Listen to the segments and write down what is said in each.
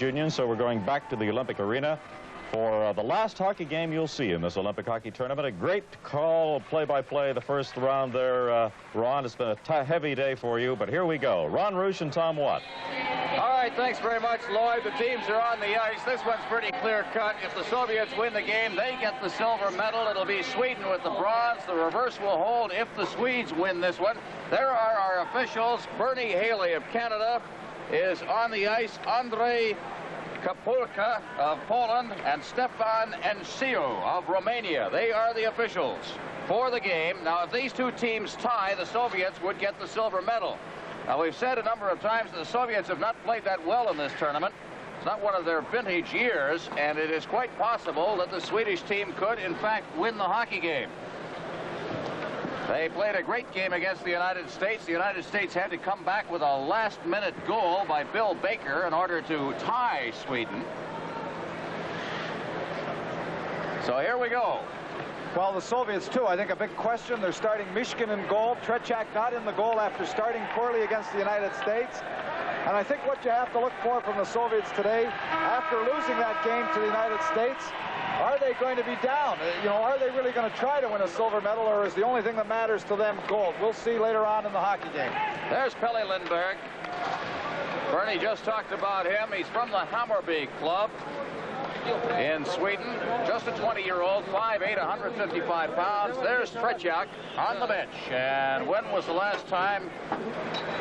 union, so we're going back to the Olympic arena for the last hockey game you'll see in this Olympic hockey tournament. A great call, play-by-play, the first round there, Ron. It's been a heavy day for you, but here we go. Ron Roosh and Tom Watt. All right, thanks very much, Lloyd. The teams are on the ice. This one's pretty clear-cut. If the Soviets win the game, they get the silver medal. It'll be Sweden with the bronze. The reverse will hold if the Swedes win this one. There are our officials. Bernie Haley of Canada is on the ice. Andrei Kapulka of Poland and Stefan Enciu of Romania. They are the officials for the game. Now, if these two teams tie, the Soviets would get the silver medal. Now, we've said a number of times that the Soviets have not played that well in this tournament. It's not one of their vintage years, and it is quite possible that the Swedish team could, in fact, win the hockey game. They played a great game against the United States. The United States had to come back with a last-minute goal by Bill Baker in order to tie Sweden. So here we go. Well, the Soviets, too, I think a big question. They're starting Mышkin in goal. Tretiak not in the goal after starting poorly against the United States. And I think what you have to look for from the Soviets today, after losing that game to the United States, are they going to be down? You know, are they really going to try to win a silver medal, or is the only thing that matters to them gold? We'll see later on in the hockey game. There's Pelle Lindberg. Bernie just talked about him. He's from the Hammarby club in Sweden. Just a 20-year-old, 5'8", 155 pounds. There's Tretiak on the bench. And when was the last time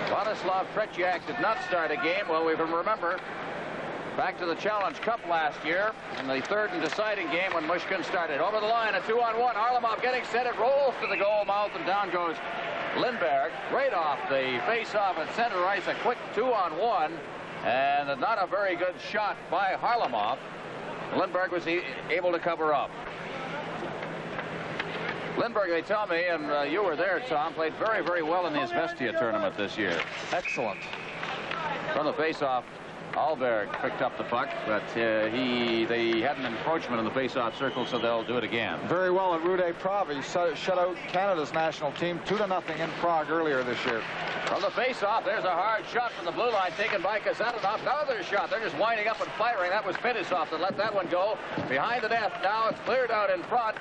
Vladislav Tretiak did not start a game? Well, we can remember back to the Challenge Cup last year in the third and deciding game when Mышkin started. Over the line, a 2-on-1. Harlamov getting set. It rolls to the goal mouth, and down goes Lindberg. Right off the face-off at center ice, a quick 2-on-1, and not a very good shot by Harlamov. Lindberg was able to cover up. Lindberg, they tell me, and you were there, Tom, played very, very well in the Izvestia tournament this year. Excellent. From the face-off, Alberg picked up the puck, but they had an encroachment in the face-off circle, so they'll do it again. Very well at Rude Prague. He shut out Canada's national team 2-0 in Prague earlier this year. From the face-off, there's a hard shot from the blue line taken by Kazanov. Another shot. They're just winding up and firing. That was Fettisov that let that one go. Behind the net. Now it's cleared out in front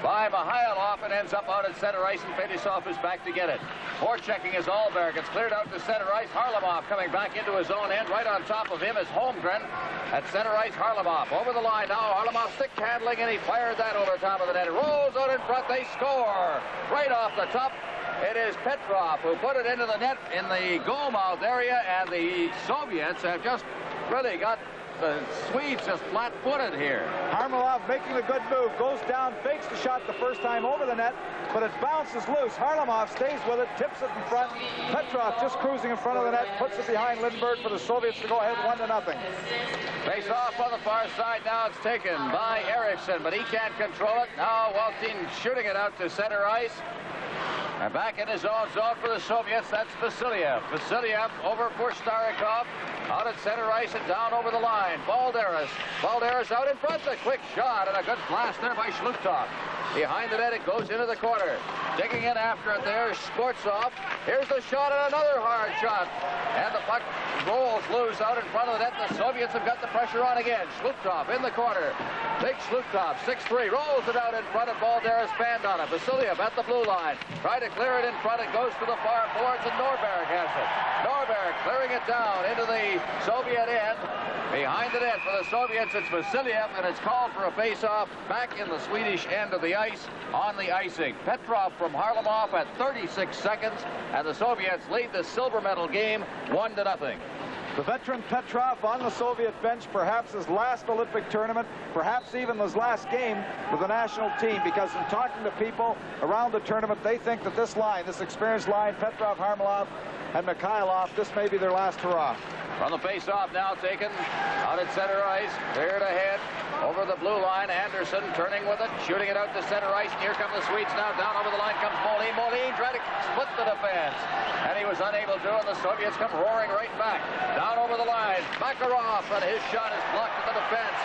by Mikhailov and ends up out at center ice, and Fettisov is back to get it. Forechecking is Alberg. It's cleared out to center ice. Harlamov coming back into his own end. Right on top of him is Holmgren. At center ice, Harlamov. Over the line now. Harlamov stick handling, and he fired that over top of the net. It rolls out in front. They score. Right off the top. It is Petrov who put it into the net in the goal mouth area, and the Soviets have just really got the Swedes just flat-footed here. Harlamov making a good move, goes down, fakes the shot the first time over the net, but it bounces loose. Harlamov stays with it, tips it in front. Petrov just cruising in front of the net, puts it behind Lindberg for the Soviets to go ahead 1-0. Face off on the far side. Now it's taken by Eriksson, but he can't control it. Now Waltin shooting it out to center ice. And back in his own zone for the Soviets, that's Vasiliev. Vasiliev over for Starikov. Out at center ice and down over the line. Balderas. Balderas out in front. A quick shot and a good blast there by Shlutov. Behind the net, it goes into the corner. Digging in after it there is Skvortsov. Here's the shot and another hard shot. And the puck rolls loose out in front of the net. The Soviets have got the pressure on again. Shlutov in the corner. Big Shlutov, 6'3", rolls it out in front of Balderas, banned on it. Vasiliev at the blue line. Try to clear it in front. It goes to the far boards, and Norberg has it. Norberg clearing it down into the Soviet end. Behind the net for the Soviets, it's Vasiliev, and it's called for a face-off back in the Swedish end of the ice on the icing. Petrov from Harlamov at 36 seconds, and the Soviets lead the silver medal game 1-0. The veteran Petrov on the Soviet bench, perhaps his last Olympic tournament, perhaps even his last game with the national team, because in talking to people around the tournament, they think that this line, this experienced line, Petrov, Harlamov, and Mikhailov, this may be their last hurrah. From the face-off now taken out at center ice, cleared ahead over the blue line. Anderson turning with it, shooting it out to center ice. And here come the Swedes now. Down over the line comes Molin. Molin tried to split the defense, and he was unable to, and the Soviets come roaring right back. Down over the line, Makarov, and his shot is blocked at the defense.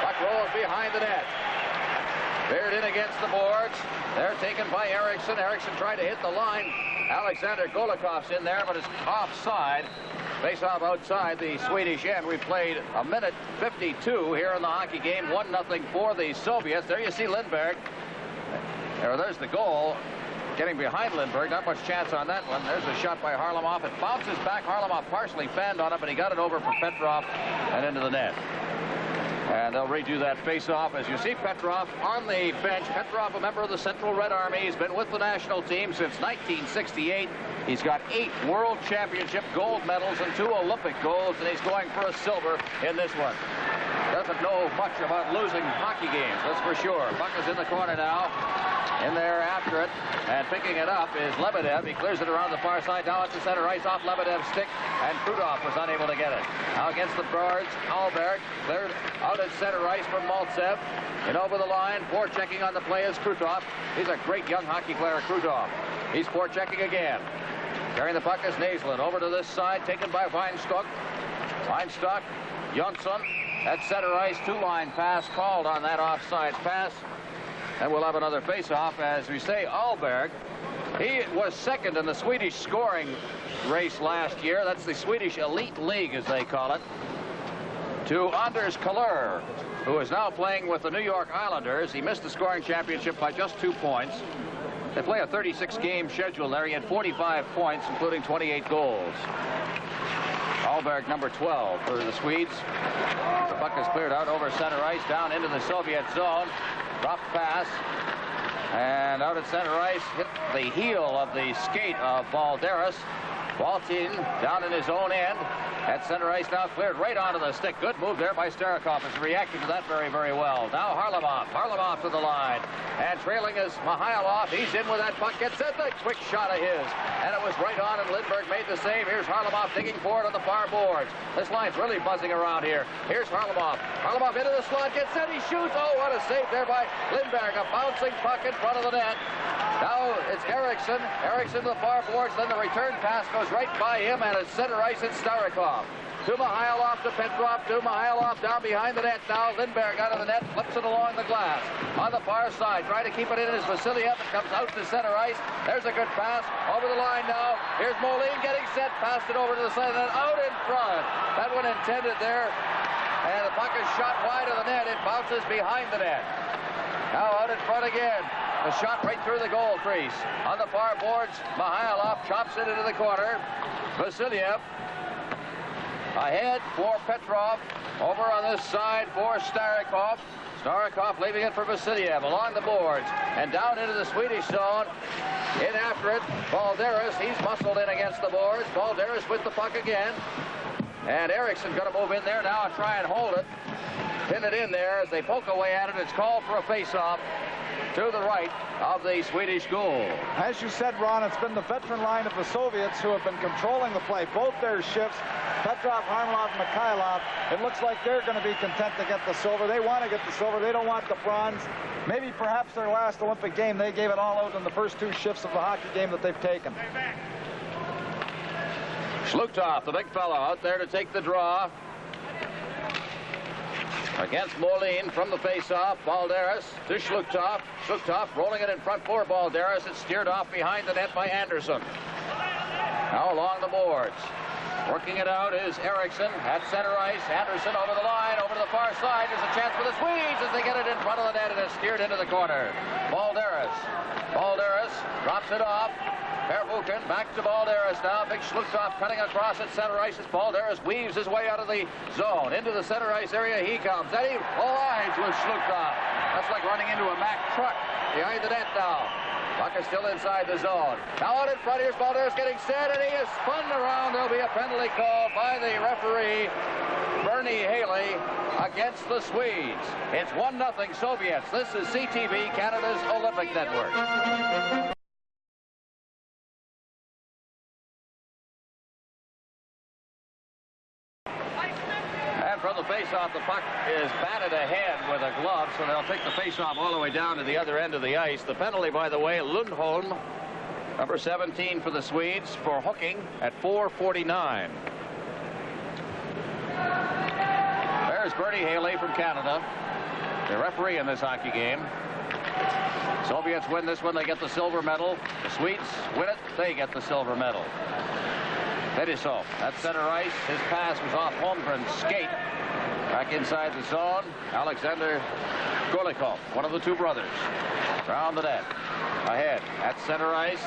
Puck rolls behind the net. Veered in against the boards. They're taken by Eriksson. Eriksson tried to hit the line. Alexander Golikov's in there, but it's offside. Face-off outside the Swedish end. We played a minute 52 here in the hockey game. 1-0 for the Soviets. There you see Lindberg. There's the goal. Getting behind Lindberg. Not much chance on that one. There's a shot by Harlamov. It bounces back. Harlamov partially fanned on it, but he got it over for Petrov and into the net. And they'll redo that face-off. As you see Petrov on the bench. Petrov, a member of the Central Red Army. He's been with the national team since 1968. He's got 8 World Championship gold medals and 2 Olympic golds, and he's going for a silver in this one. Doesn't know much about losing hockey games, that's for sure. Puck is in the corner now. In there after it, and picking it up is Lebedev. He clears it around the far side, now at the center ice, off Lebedev's stick, and Krutov was unable to get it. Now against the boards, Alberg cleared out at center ice from Mальцев. And over the line, forechecking on the play is Krutov. He's a great young hockey player, Krutov. He's forechecking again. Carrying the puck is Naslund. Over to this side, taken by Weinstock. Weinstock, Jönsson at center ice, 2-line pass called on that offside pass. And we'll have another face-off. As we say, Alberg, he was second in the Swedish scoring race last year. That's the Swedish Elite League, as they call it, to Anders Kallur, who is now playing with the New York Islanders. He missed the scoring championship by just 2 points. They play a 36-game schedule there. He had 45 points, including 28 goals. Alberg, number 12 for the Swedes. The puck is cleared out over center ice, down into the Soviet zone. Drop pass, and out at center ice, hit the heel of the skate of Balderas. Waltin down in his own end. At center ice now, cleared right onto the stick. Good move there by Starikov. Is reacting to that very, very well. Now Harlamov. Harlamov to the line. And trailing is Mihailov. He's in with that puck. Gets it. The quick shot of his. And it was right on, and Lindberg made the save. Here's Harlamov digging forward on the far boards. This line's really buzzing around here. Here's Harlamov. Harlamov into the slot. Gets it. He shoots. Oh, what a save there by Lindberg. A bouncing puck in front of the net. Now it's Eriksson. Eriksson to the far boards. Then the return pass goes right by him, and at center ice it's Starikov. To Mihailov, to Petrov, to Mihailov, down behind the net now. Lindberg out of the net, flips it along the glass. On the far side, trying to keep it in is Vasilev. It comes out to center ice. There's a good pass. Over the line now. Here's Moline getting set. Passed it over to the side, and then out in front. That one intended there. And the puck is shot wide of the net. It bounces behind the net. Now out in front again. The shot right through the goal crease. On the far boards, Mihailov chops it into the corner. Vasilev ahead for Petrov. Over on this side for Starikov. Starikov leaving it for Vasilev along the boards and down into the Swedish zone. In after it, Balderas. He's muscled in against the boards. Balderas with the puck again. And Eriksson going to move in there now and try and hold it. Pin it in there as they poke away at it. It's called for a face-off to the right of the Swedish goal. As you said, Ron, it's been the veteran line of the Soviets who have been controlling the play. Both their shifts, Petrov, Harlamov, Mikhailov, it looks like they're going to be content to get the silver. They want to get the silver. They don't want the bronze. Maybe perhaps their last Olympic game, they gave it all out in the first 2 shifts of the hockey game that they've taken. Shlukov, the big fellow, out there to take the draw. Against Moline from the face-off. Balderas to Shlukov. Shlukov rolling it in front for Balderas. It's steered off behind the net by Anderson. Now along the boards. Working it out is Eriksson at center ice. Anderson over the line, over to the far side. There's a chance for the Swedes as they get it in front of the net, and it's steered into the corner. Balderas. Balderas drops it off. Pervukin back to Balderas now. Big Shlukov cutting across at center ice as Balderas weaves his way out of the zone. Into the center ice area he comes. And he collides with Shlukov. That's like running into a Mack truck behind the net now. Puck is still inside the zone. Now out in front, here's Balderas getting set, and he is spun around. There'll be a penalty call by the referee, Bernie Haley, against the Swedes. It's 1-0 Soviets. This is CTV, Canada's Olympic Network. From the face-off, the puck is batted ahead with a glove, so they'll take the face-off all the way down to the other end of the ice. The penalty, by the way, Lundholm, number 17 for the Swedes, for hooking at 4:49. There's Bernie Haley from Canada, the referee in this hockey game. Soviets win this one, they get the silver medal. The Swedes win it, they get the silver medal. Fetisov at center ice. His pass was off Holmgren's skate. Back inside the zone. Alexander Golikov, one of the two brothers. Round the net. Ahead at center ice.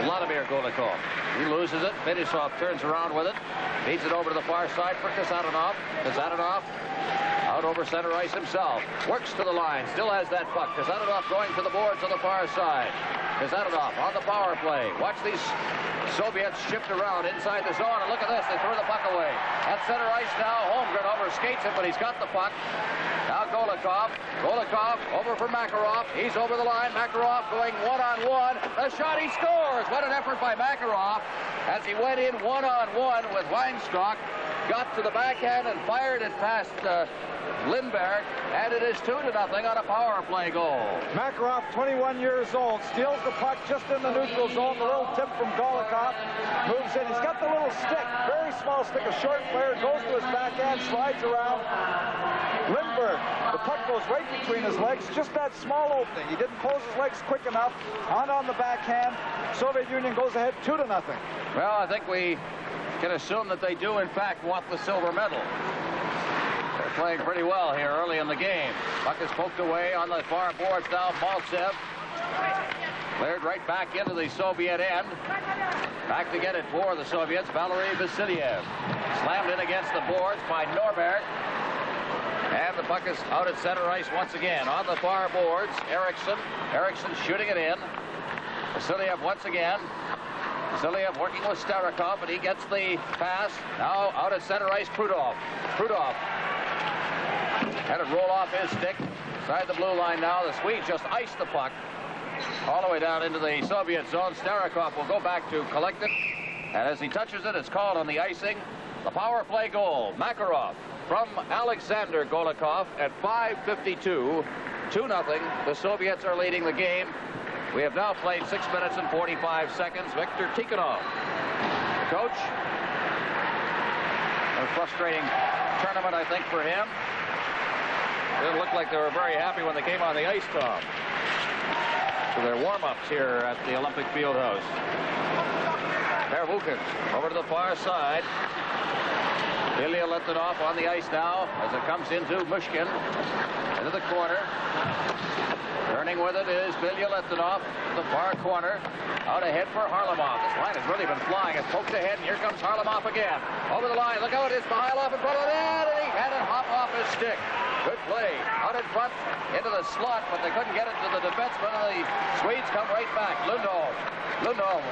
Vladimir Golikov. He loses it. Fettisov turns around with it. Feeds it over to the far side for Kazanov. Kazanov out over center ice himself. Works to the line. Still has that puck. Kazanov going to the boards on the far side. Kazanov on the power play. Watch these Soviets shift around inside the zone. And look at this. They throw the puck away. At center ice now. Holmgren overskates it, but he's got the puck. Now Golikov. Golikov over for Makarov. He's over the line. Makarov going one-on-one. The shot, he scores. What an effort by Makarov as he went in one-on-one with Weinstock. Got to the backhand and fired it past Lindberg, and it is 2-0 on a power play goal. Makarov, 21 years old, steals the puck just in the neutral zone. The little tip from Golikov, moves in. He's got the little stick, very small stick, a short player, goes to his backhand, slides around. Lindberg, the puck goes right between his legs, just that small opening. He didn't close his legs quick enough. On the backhand, Soviet Union goes ahead 2-0. Well, I think we can assume that they do, in fact, want the silver medal. They're playing pretty well here early in the game. Puck is poked away on the far boards now. Mальцев cleared right back into the Soviet end. Back to get it for the Soviets. Valery Vasiliev slammed in against the boards by Norbert. And the puck is out at center ice once again. On the far boards, Eriksson. Eriksson shooting it in. Vasiliev once again. Vasiliev working with Starikov, and he gets the pass. Now out at center ice, Prudov. Prudov had it roll off his stick. Inside the blue line now. The Swedes just iced the puck all the way down into the Soviet zone. Starikov will go back to collect it. And as he touches it, it's called on the icing. The power play goal. Makarov from Alexander Golikov at 5:52. 2-0. The Soviets are leading the game. We have now played 6 minutes and 45 seconds. Viktor Tikhonov, the coach. A frustrating tournament, I think, for him. It didn't look like they were very happy when they came on the ice, Tom. So their warm-ups here at the Olympic Fieldhouse. Pervukin over to the far side. Ilya Letonov on the ice now as it comes into Mышkin. Into the corner. Turning with it is Ilya Letonov, the far corner. Out ahead for Harlamov. This line has really been flying. It's poked ahead, and here comes Harlamov again. Over the line. Look out, it's Mihailov in front of the net, and he had it hop off his stick. Good play. Out in front into the slot, but they couldn't get it to the defenseman, and the Swedes come right back. Lundholm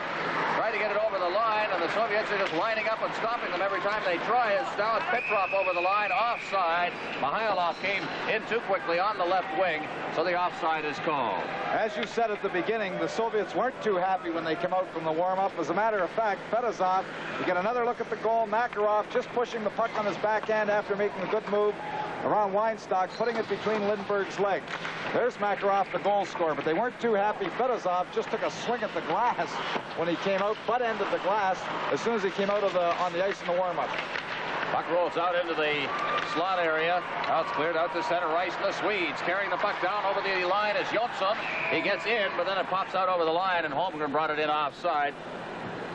trying to get it over the line, and the Soviets are just lining up and stopping them every time they try. It's now it's Petrov over the line, offside. Mihailov came in too quickly on the left wing, so the offside is called. As you said at the beginning, the Soviets weren't too happy when they came out from the warm-up. As a matter of fact, Fettisov, you get another look at the goal. Makarov just pushing the puck on his backhand after making a good move around Weinstock, putting it between Lindberg's legs. There's Makarov, the goal scorer, but they weren't too happy. Fettisov just took a swing at the glass when he came out, butt end of the glass, as soon as he came out of on the ice in the warm-up. Puck rolls out into the slot area. Now it's cleared out to center ice. The Swedes carrying the puck down over the line is Jonsson. He gets in, but then it pops out over the line, and Holmgren brought it in offside.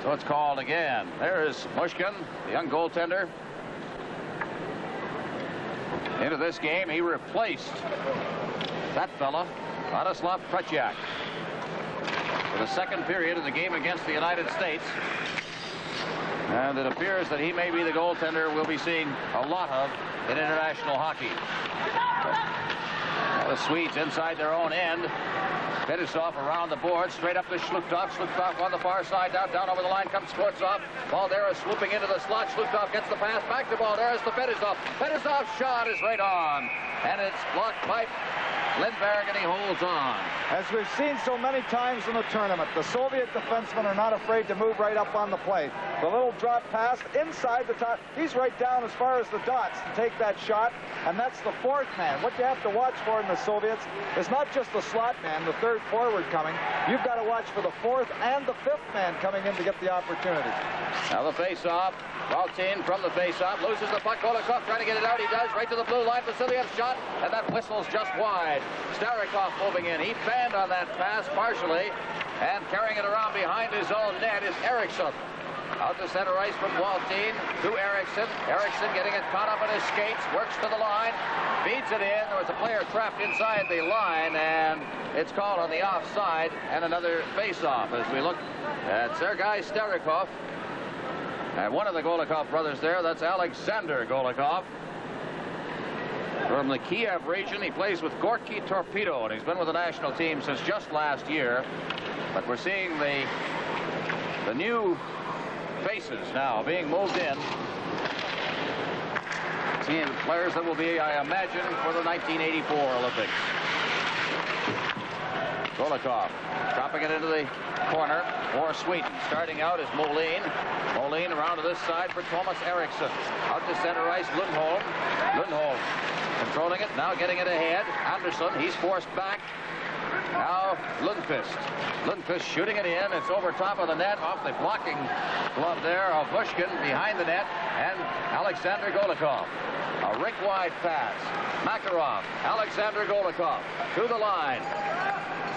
So it's called again. There is Mышkин, the young goaltender. Into this game, he replaced that fella, Vladislav Tretiak, for the second period of the game against the United States. And it appears that he may be the goaltender we'll be seeing a lot of in international hockey. The Swedes inside their own end. Fettisov around the board, straight up to Shlukov. Shlukov on the far side, down over the line comes Skvortsov. Baldera swooping into the slot. Shlukov gets the pass back to Baldera to Fettisov. Fettisov's shot is right on, and it's blocked by Lindberg, and he holds on. As we've seen so many times in the tournament, the Soviet defensemen are not afraid to move right up on the plate. The little drop pass inside the top. He's right down as far as the dots to take that shot, and that's the fourth man. What you have to watch for in the Soviets is not just the slot man, the third forward coming. You've got to watch for the fourth and the fifth man coming in to get the opportunity. Now the face-off. Valtin from the face-off loses the puck. Golikov trying to get it out. He does. Right to the blue line. Vasilyev's shot, and that whistle's just wide. Starikov moving in. He fanned on that pass partially, and carrying it around behind his own net is Eriksson. Out to center ice from Waltine to Eriksson. Eriksson getting it caught up in his skates. Works to the line. Feeds it in. There was a player trapped inside the line, and it's called on the offside, and another face-off as we look at Sergei Starikov. And one of the Golikov brothers there, that's Alexander Golikov. From the Kiev region, he plays with Gorky Torpedo, and he's been with the national team since just last year. But we're seeing the new faces now being moved in. Seeing players that will be, I imagine, for the 1984 Olympics. Golikov dropping it into the corner for Sweden. Starting out is Molin. Molin around to this side for Thomas Eriksson. Out to center ice, Lundholm. Lundholm controlling it, now getting it ahead. Anderson, he's forced back. Now Lundqvist. Lundqvist shooting it in. It's over top of the net, off the blocking glove there of Mышkin behind the net, and Alexander Golikov. A rink-wide pass. Makarov, Alexander Golikov to the line.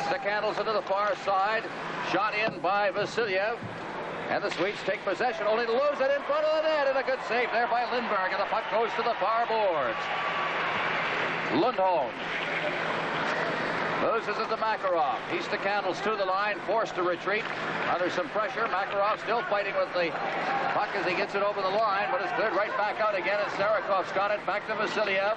Stick handles into the far side. Shot in by Vasiliev. And the Swedes take possession, only to lose it in front of the net. And a good save there by Lindberg, and the puck goes to the far boards. Lundholm loses it to Makarov. He stick handles to the line, forced to retreat under some pressure. Makarov still fighting with the puck as he gets it over the line, but it's cleared right back out again, and Starikov's got it back to Vasiliev.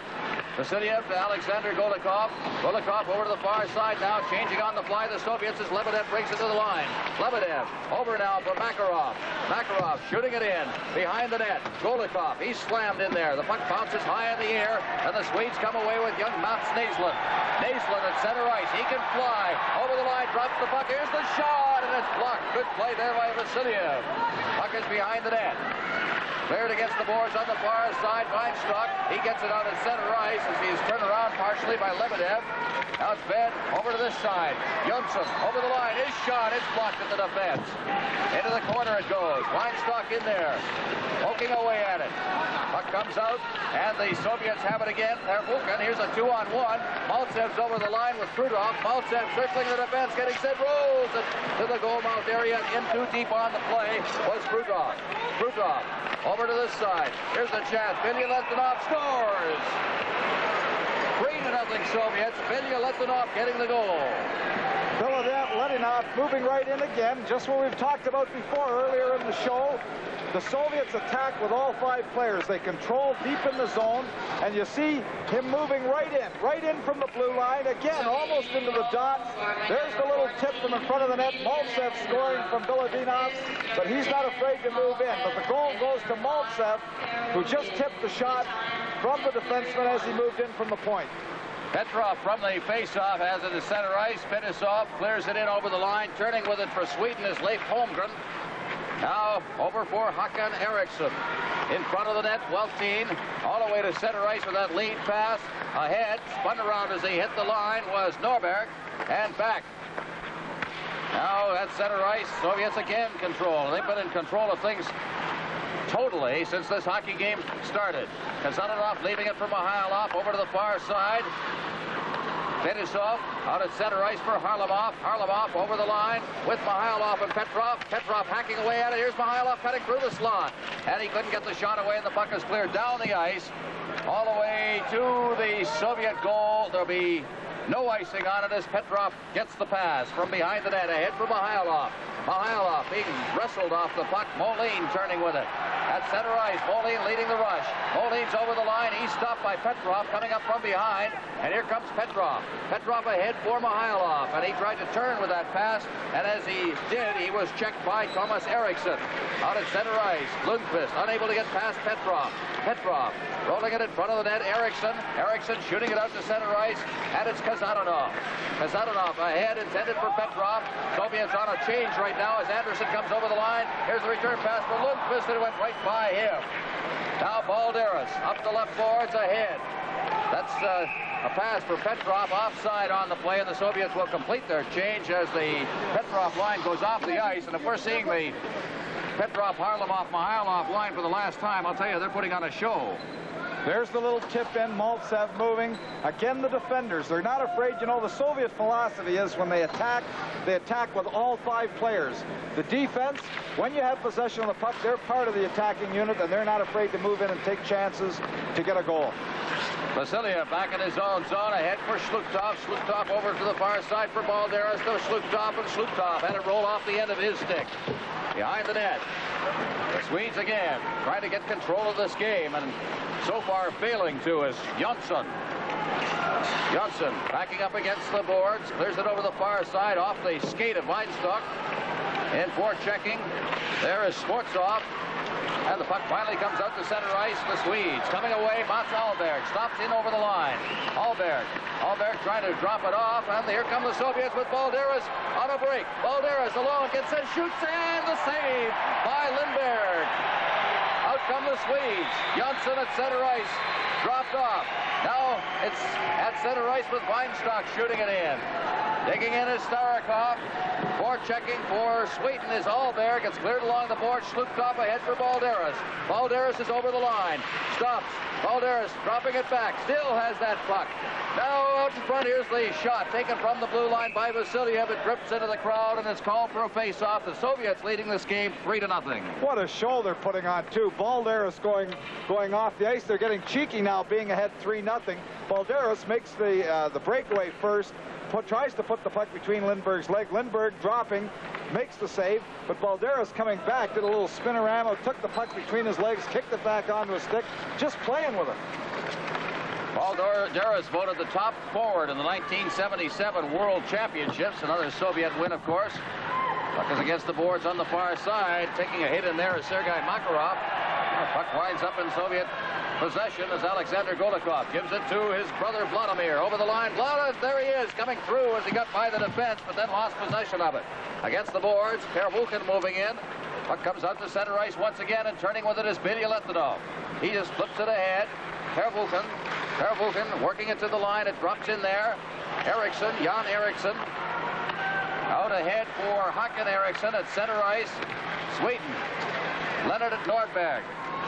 Vasiliev to Alexander Golikov. Golikov over to the far side now, changing on the fly. The Soviets as Lebedev brings it to the line. Lebedev over now for Makarov. Makarov shooting it in behind the net. Golikov, he's slammed in there. The puck bounces high in the air, and the Swedes come away with young Mats Naslund. Naslund at center ice. He can fly over the line, drops the puck. Here's the shot, and it's blocked. Good play there by Vasiliev. Puck is behind the net. Cleared against the boards on the far side. Weinstock, he gets it out at center ice as he's turned around partially by Lebedev. Now it's fed over to this side. Jönsson over the line. His shot is blocked at the defense. Into the corner it goes. Weinstock in there, poking away at it. Puck comes out, and the Soviets have it again. They're Vulcan. Here's a 2-on-1. Maltsev's over the line with Krudov. Maltsev circling the defense, getting set, rolls it to the goal mouth area. In too deep on the play was Krudov. Krudov over to this side. Here's the chance. Bilya Letunov scores. 3-0 Soviets. Bilya Letunov getting the goal. Bilya Letunov moving right in again, just what we've talked about before earlier in the show. The Soviets attack with all 5 players. They control deep in the zone, and you see him moving right in from the blue line. Again, almost into the dots. There's the little tip from in front of the net. Maltsev scoring from Biladinov, but he's not afraid to move in. But the goal goes to Maltsev, who just tipped the shot from the defenseman as he moved in from the point. Petrov from the face-off has it at center ice. Fettisov clears it in over the line. Turning with it for Sweden is Leif Holmgren. Now over for Ch.Эриксson. In front of the net, Weltin all the way to center ice with that lead pass. Ahead, spun around as he hit the line was Norberg, and back. Now at center ice, Soviets again control. They've been in control of things totally since this hockey game started. Kazanov leaving it for Mihailov over to the far side. Fettisov out at center ice for Harlamov. Harlamov over the line with Mihailov and Petrov. Petrov hacking away at it. Here's Mihailov cutting through the slot. And he couldn't get the shot away, and the puck is cleared down the ice all the way to the Soviet goal. There'll be no icing on it as Petrov gets the pass from behind the net. Ahead for Mihailov. Mihailov being wrestled off the puck. Molin turning with it. At center ice, Molin leading the rush. Molin's over the line. He's stopped by Petrov coming up from behind. And here comes Petrov. Petrov ahead for Mihailov. And he tried to turn with that pass. And as he did, he was checked by Thomas Eriksson. Out at center ice, Lundqvist unable to get past Petrov. Petrov rolling it in front of the net. Eriksson. Eriksson shooting it out to center ice. And it's Kazanov. Kazanov ahead, intended for Petrov. Soviets on a change right now as Anderson comes over the line. Here's the return pass for Lundqvist, and it went right by him. Now Balderas up the left boards ahead. That's a pass for Petrov, offside on the play, and the Soviets will complete their change as the Petrov line goes off the ice. And if we're seeing the Petrov, Harlamov, Mihailov line for the last time, I'll tell you, they're putting on a show. There's the little tip in, Mальцев moving. Again, the defenders, they're not afraid. You know, the Soviet philosophy is when they attack with all 5 players. The defense, when you have possession of the puck, they're part of the attacking unit, and they're not afraid to move in and take chances to get a goal. Vasilia back in his own zone, ahead for Sluktov. Sluktov over to the far side for Balderas to Sluktov, and Sluktov had it roll off the end of his stick. Behind the net. The Swedes again trying to get control of this game, and so far failing to is Jönsson. Jönsson backing up against the boards, clears it over the far side off the skate of Weinstock. In for checking. There is Sportsov. And the puck finally comes out to center ice. The Swedes coming away. Mats Alberg stops in over the line. Alberg trying to drop it off. And here come the Soviets with Balderas on a break. Balderas alone gets it, shoots, and the save by Lindberg. Out come the Swedes. Jönsson at center ice. Dropped off. Now it's at center ice with Weinstock shooting it in. Digging in is Starikov. For checking for Sweden is Alberg. It's cleared along the board. Sluktov ahead for Balderas. Balderas is over the line. Stops. Balderas dropping it back. Still has that puck. Now out in front, here's the shot taken from the blue line by Vasiliev. It drips into the crowd, and it's called for a face-off. The Soviets leading this game 3-0. What a show they're putting on, too. Balderas going off the ice. They're getting cheeky now, being ahead 3-0. Balderas makes the breakaway first. Tries to put the puck between Lindberg's leg. Lindberg dropping, makes the save, but Balderas coming back, did a little spinorama, took the puck between his legs, kicked it back onto his stick, just playing with it. Balderas voted the top forward in the 1977 World Championships. Another Soviet win, of course. Puck is against the boards on the far side. Taking a hit in there is Sergei Makarov. The puck winds up in Soviet possession as Alexander Golikov gives it to his brother Vladimir. Over the line, there he is, coming through as he got by the defense, but then lost possession of it. Against the boards, Pervukhin moving in. Puck comes out to center ice once again, and turning with it is Bilyaletdinov. He just flips it ahead. Pervukhin working it to the line. It drops in there. Eriksson, Ya.Erikssson. Out ahead for Х.Эриксson at center ice. Sweden. Leonard at Nordberg.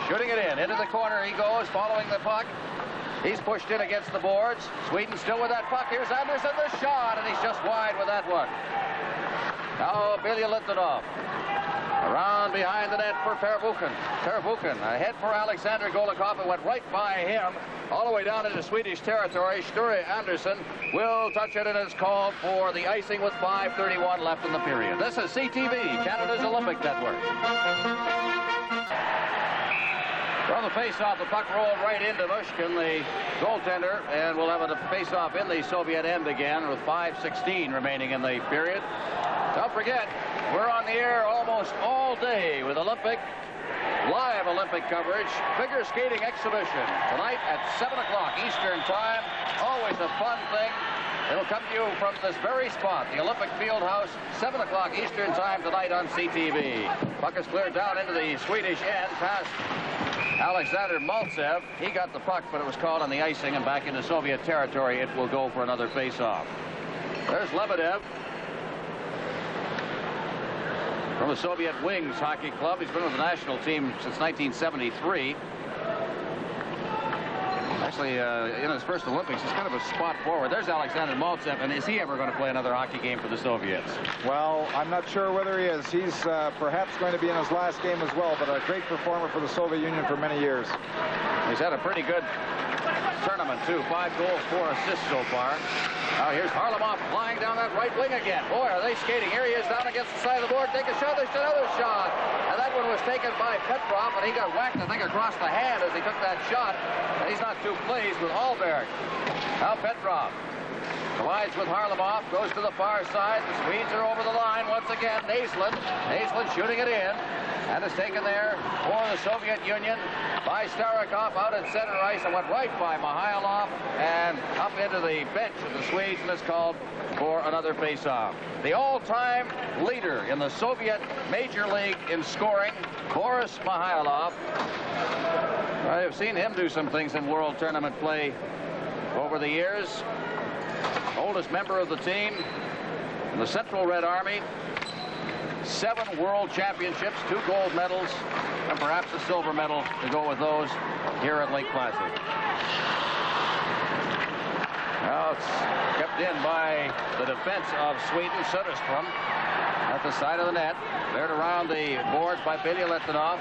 Shooting it in. Into the corner he goes, following the puck. He's pushed in against the boards. Sweden still with that puck. Here's Anderson, the shot, and he's just wide with that one. Now Bilyaletdinov. Around behind the net for Pervukhin. Pervukhin ahead for Alexander Golikov. It went right by him, all the way down into Swedish territory. Sture Anderson will touch it, and it's called for the icing with 5:31 left in the period. This is CTV, Canada's Olympic Network. From the face-off, the puck rolled right into Mышkin, the goaltender, and we'll have a face-off in the Soviet end again with 5:16 remaining in the period. Don't forget, we're on the air almost all day with live Olympic coverage, figure skating exhibition tonight at 7 o'clock Eastern Time. Always a fun thing. It'll come to you from this very spot, the Olympic Fieldhouse, 7 o'clock Eastern Time tonight on CTV. Puck is cleared down into the Swedish end, past Alexander Mальцев. He got the puck, but it was called on the icing, and back into Soviet territory it will go for another face-off. There's Lebedev from the Soviet Wings Hockey Club. He's been with the national team since 1973. Actually, in his first Olympics, he's kind of a spot forward. There's Alexander Mальцев, and is he ever going to play another hockey game for the Soviets? Well, I'm not sure whether he is. He's perhaps going to be in his last game as well, but a great performer for the Soviet Union for many years. He's had a pretty good tournament, too. 5 goals, 4 assists so far. Now here's Harlamov flying down that right wing again. Boy, are they skating. Here he is down against the side of the board. Take a shot. There's another shot. And that one was taken by Petrov, and he got whacked, I think, across the hand as he took that shot. And he's not too pleased with Alberg. Now Petrov collides with Harlamov, goes to the far side. The Swedes are over the line once again. Naslund shooting it in. And is taken there for the Soviet Union by Starikov out at center ice, and went right by Mihailov and up into the bench of the Swedes, and is called for another face-off. The all-time leader in the Soviet Major League in scoring, Boris Mihailov. I've seen him do some things in World Tournament play over the years. Oldest member of the team in the Central Red Army. 7 World Championships, 2 gold medals, and perhaps a silver medal to go with those. here at Lake-Plăside. Now it's kept in by the defense of Sweden, Söderström, at the side of the net. Cleared around the boards by Billy Litvinov.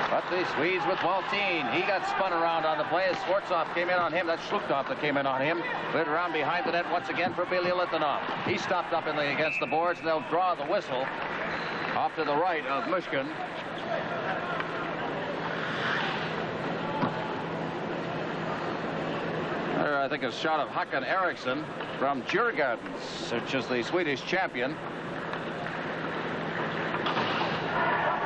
But the Swedes with Waltin. He got spun around on the play as Swartzov came in on him. That's Schluchthoff that came in on him. Cleared around behind the net once again for Billy Litvinov. He stopped up against the boards, and they'll draw the whistle off to the right of Mышkин. There, I think, a shot of Х.Эриксson from Djurgårdens, which is the Swedish champion.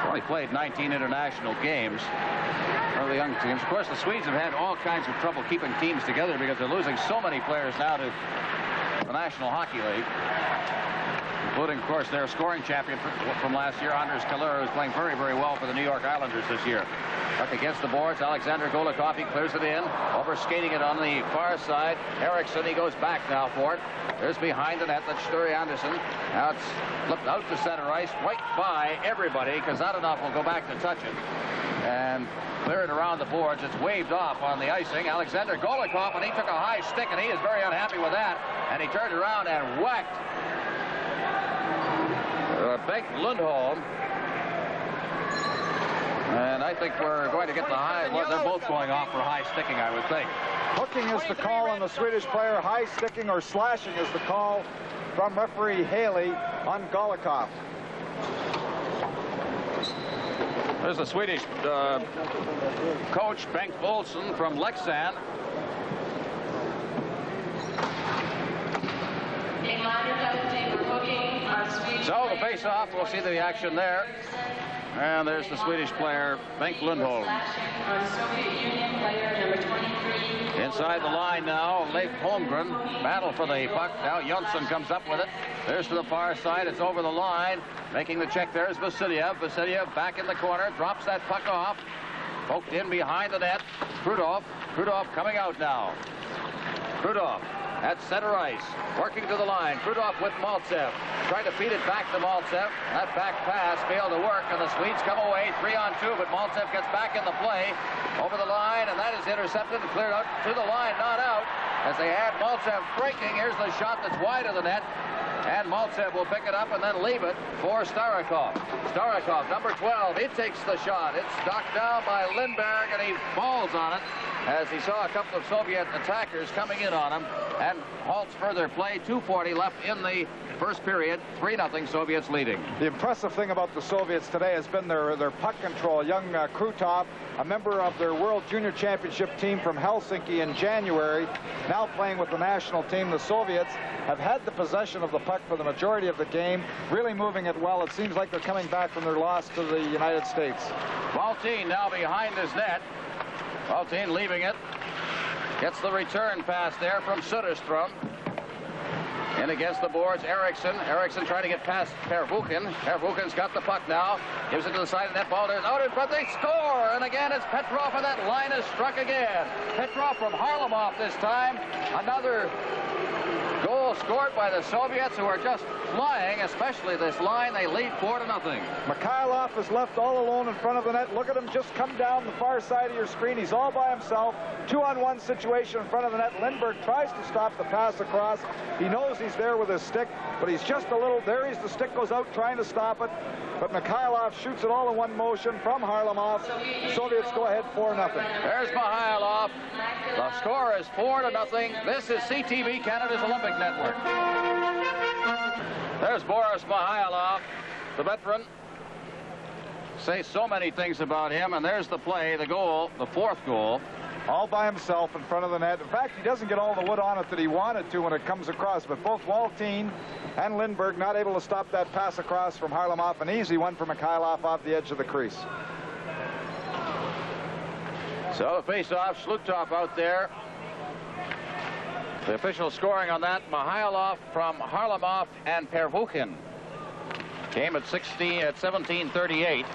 Only played 19 international games. One of the young teams. Of course, the Swedes have had all kinds of trouble keeping teams together because they're losing so many players now to the National Hockey League, including, of course, their scoring champion from last year, Anders Kalur, who's playing very, very well for the New York Islanders this year. Up against the boards, Alexander Golikov, he clears it in, over skating it on the far side. Eriksson, he goes back now for it. There's behind the net, that's Sture Anderson. Now it's flipped out to center ice, right by everybody. Kazanov will go back to touch it and clear it around the boards. It's waved off on the icing. Alexander Golikov, and he took a high stick, and he is very unhappy with that. And he turned around and whacked Bengt Lundholm. And I think we're going to get the high. Well, they're both going off for high sticking, I would think. Hooking is the call on the Swedish player. High sticking or slashing is the call from referee Heyli on Golikov. There's the Swedish coach, Bengt Olsson from Leksand. So the face-off, we'll see the action there. And there's the Swedish player, Bengt Lundholm. Inside the line now, Leif Holmgren. Battle for the puck. Now Jönsson comes up with it. There's to the far side. It's over the line. Making the check there is Vasiliev. Vasiliev back in the corner. Drops that puck off. Poked in behind the net. Krudov. Krudov coming out now. Krudov at center ice, working to the line. Krudov with Mальцев, trying to feed it back to Mальцев. That back pass failed to work, and the Swedes come away 3-on-2, but Mальцев gets back in the play over the line, and that is intercepted and cleared out to the line, not out. As they had Mальцев breaking, here's the shot that's wide of the net, and Mальцев will pick it up and then leave it for Starikov. Starikov, number 12, he takes the shot. It's knocked down by Lindberg, and he falls on it as he saw a couple of Soviet attackers coming in on him, and halts further play. 2:40 left in the first period. 3-0 Soviets leading. The impressive thing about the Soviets today has been their puck control. Young Krutov, a member of their World Junior Championship team from Helsinki in January, now playing with the national team. The Soviets have had the possession of the puck for the majority of the game, really moving it well. It seems like they're coming back from their loss to the United States. Waltin now behind his net. Waltin leaving it. Gets the return pass there from Söderström. In against the boards, Eriksson. Eriksson trying to get past Pervukin. Pervukin's got the puck now. Gives it to the side of the net. Ball there's out in front. They score! And again, it's Petrov, and that line is struck again. Petrov from Harlamov this time. Another goal scored by the Soviets, who are just flying, especially this line. They lead 4-0. Mikhailov is left all alone in front of the net. Look at him just come down the far side of your screen. He's all by himself. 2-on-1 situation in front of the net. Lindberg tries to stop the pass across. He knows he's there with his stick, but he's just a little, there he's, the stick goes out trying to stop it. But Mikhailov shoots it all in one motion from Harlamov. The Soviets go ahead 4-0. There's Mikhailov. The score is 4-0. This is CTV Canada's Olympic Network. There's Boris Mikhailov, the veteran. Say so many things about him, and there's the play, the goal, the fourth goal. All by himself in front of the net. In fact, he doesn't get all the wood on it that he wanted to when it comes across, but both Waltin and Lindberg not able to stop that pass across from Harlamov. An easy one for Mikhailov off the edge of the crease. So the face-off, Schluchthoff out there. The official scoring on that, Mikhailov from Harlamov and Pervukin. Came at 17:38.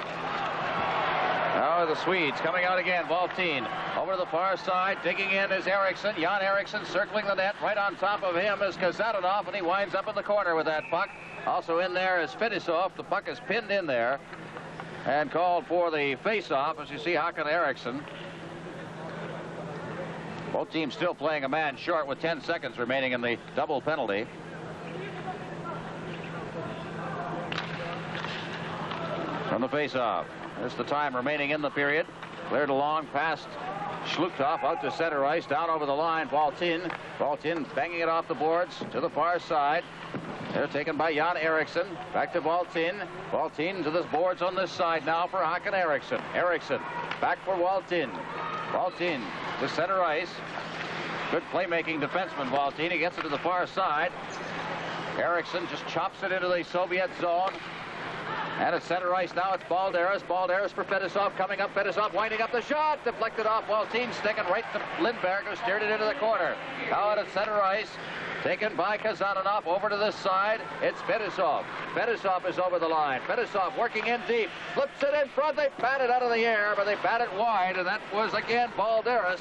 Now the Swedes coming out again. Waltin over to the far side. Digging in is Eriksson. Ja.Эрикssson circling the net. Right on top of him is Kazanov, and he winds up in the corner with that puck. Also in there is Fettisov. The puck is pinned in there and called for the face-off, as you see Х.Эрикssson. Both teams still playing a man short with 10 seconds remaining in the double penalty. From the face-off. There's the time remaining in the period. Cleared along past Schluchthoff out to center ice, down over the line. Valtin banging it off the boards to the far side. They're taken by Ya.Erikssson. Back to Valtin. Valtin to the boards on this side now for Х.Эрикссон. Eriksson back for Valtin. Valtin to center ice. Good playmaking defenseman, Valtin. He gets it to the far side. Eriksson just chops it into the Soviet zone. And at center ice now, it's Balderas. Balderas for Fettisov coming up. Fettisov winding up the shot. Deflected off. Valtin sticking right to Lindberg, who steered it into the corner. Now at center ice, taken by Kazanov over to this side. It's Fettisov. Fettisov is over the line. Fettisov working in deep. Flips it in front. They bat it out of the air, but they bat it wide. And that was again Balderas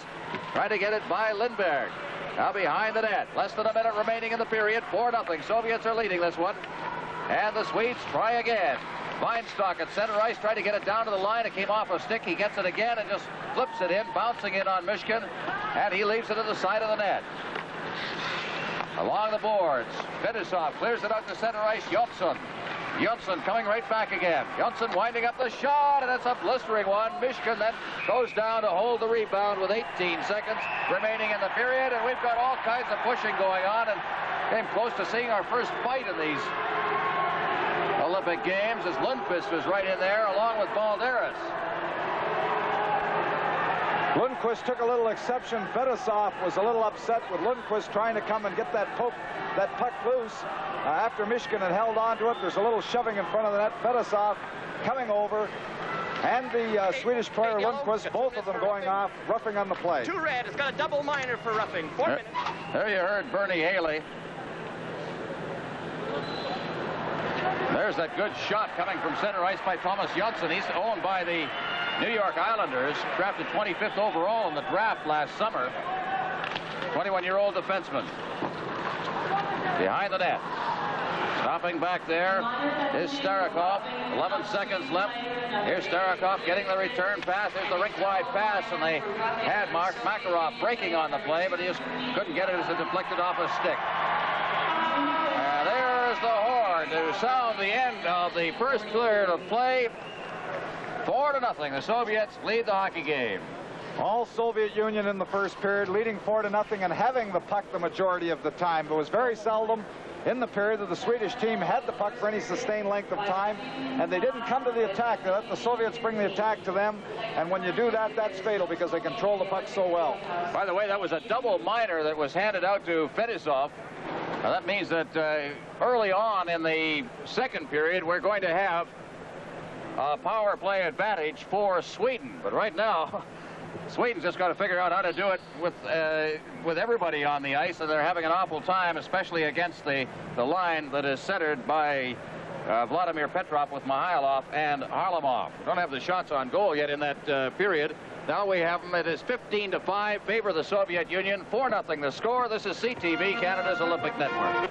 trying to get it by Lindberg. Now behind the net. Less than a minute remaining in the period. 4-0. Soviets are leading this one. And the Swedes try again. Weinstock at center ice, tried to get it down to the line. It came off a stick. He gets it again and just flips it in, bouncing in on Mышkин, and he leaves it at the side of the net. Along the boards, Fettisov clears it out to center ice. Jönsson coming right back again. Jönsson winding up the shot, and it's a blistering one. Mышkин then goes down to hold the rebound with 18 seconds remaining in the period, and we've got all kinds of pushing going on, and came close to seeing our first fight in these Olympic Games, as Lundqvist was right in there along with Balderas. Lundqvist took a little exception. Fettisov was a little upset with Lundqvist trying to come and get that puck loose. After Mышkин had held on to it, there's a little shoving in front of the net. Fettisov coming over, and the Swedish player Lundqvist, both of them going off, roughing on the play. 2 red. It's got a double minor for roughing. 4 minutes. There you heard Bernie Heyli. There's that good shot coming from center ice by Thomas Jönsson. He's owned by the New York Islanders, drafted 25th overall in the draft last summer. 21-year-old defenseman. Behind the net. Stopping back there is Starikov. 11 seconds left. Here's Starikov getting the return pass. There's the rink-wide pass, and they had Makarov breaking on the play, but he just couldn't get it as it deflected off a stick. There's the horn to sound the end of the first period of play. 4-0. The Soviets lead the hockey game. All Soviet Union in the first period, leading 4-0 and having the puck the majority of the time. It was very seldom in the period that the Swedish team had the puck for any sustained length of time, and they didn't come to the attack. They let the Soviets bring the attack to them, and when you do that, that's fatal because they control the puck so well. By the way, that was a double minor that was handed out to Fettisov. Now, that means that early on in the second period, we're going to have a power play advantage for Sweden. But right now, Sweden's just got to figure out how to do it with everybody on the ice, and they're having an awful time, especially against the line that is centered by Vladimir Petrov with Mihailov and Harlamov. We don't have the shots on goal yet in that period. Now we have them. It is 15-5, favor the Soviet Union. 4-0 the score. This is CTV, Canada's Olympic Network.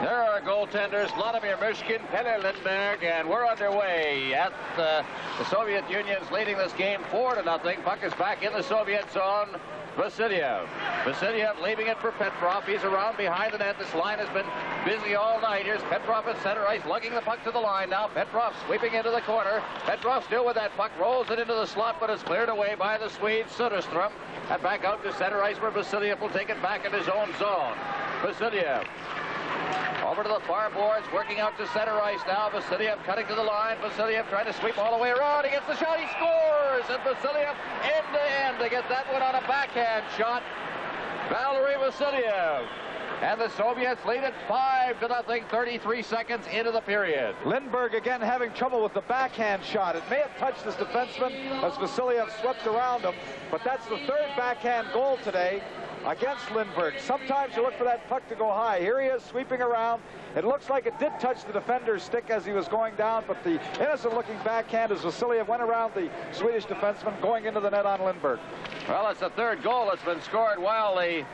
There are goaltenders, Vladimir Mышkin, Pelle Lindberg, and we're underway at the Soviet Union's leading this game 4-0. Puck is back in the Soviet zone. Vasilev. Vasilev leaving it for Petrov. He's around behind the net. This line has been busy all night. Here's Petrov at center ice, lugging the puck to the line. Now Petrov sweeping into the corner. Petrov still with that puck, rolls it into the slot, but it's cleared away by the Swede, Söderström. And back out to center ice where Vasilev will take it back in his own zone. Vasilev. Over to the far boards, working out to center ice now. Vasilev cutting to the line. Vasilev trying to sweep all the way around. He gets the shot. He scores. And Vasilev end to end to get that one on a backhand shot. Valery Vasilev. And the Soviets lead it 5-0, 33 seconds into the period. Lindberg again having trouble with the backhand shot. It may have touched his defenseman as Vasilev swept around him, but that's the third backhand goal today against Lindberg. Sometimes you look for that puck to go high. Here he is sweeping around. It looks like it did touch the defender's stick as he was going down, but the innocent-looking backhand as Vasilev went around the Swedish defenseman going into the net on Lindberg. Well, it's the third goal that's been scored while the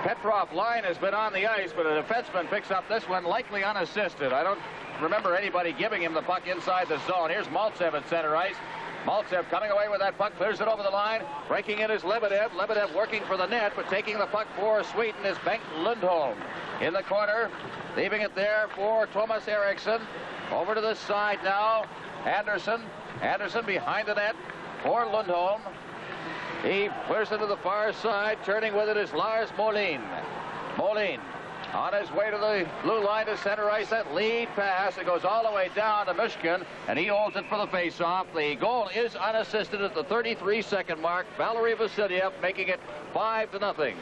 Petrov line has been on the ice, but a defenseman picks up this one, likely unassisted. I don't remember anybody giving him the puck inside the zone. Here's Mальцев at center ice. Mальцев coming away with that puck, clears it over the line. Breaking in is Lebedev. Lebedev working for the net, but taking the puck for Sweden is Bengt Lundholm. In the corner, leaving it there for Т.Эрикссон. Over to the side now, Andersson. Andersson behind the net for Lundholm. He clears it to the far side. Turning with it is Lars Molin. Molin on his way to the blue line to center ice. That lead pass. It goes all the way down to Mышkин, and he holds it for the face-off. The goal is unassisted at the 33-second mark. Valery Vasilyev making it 5-0.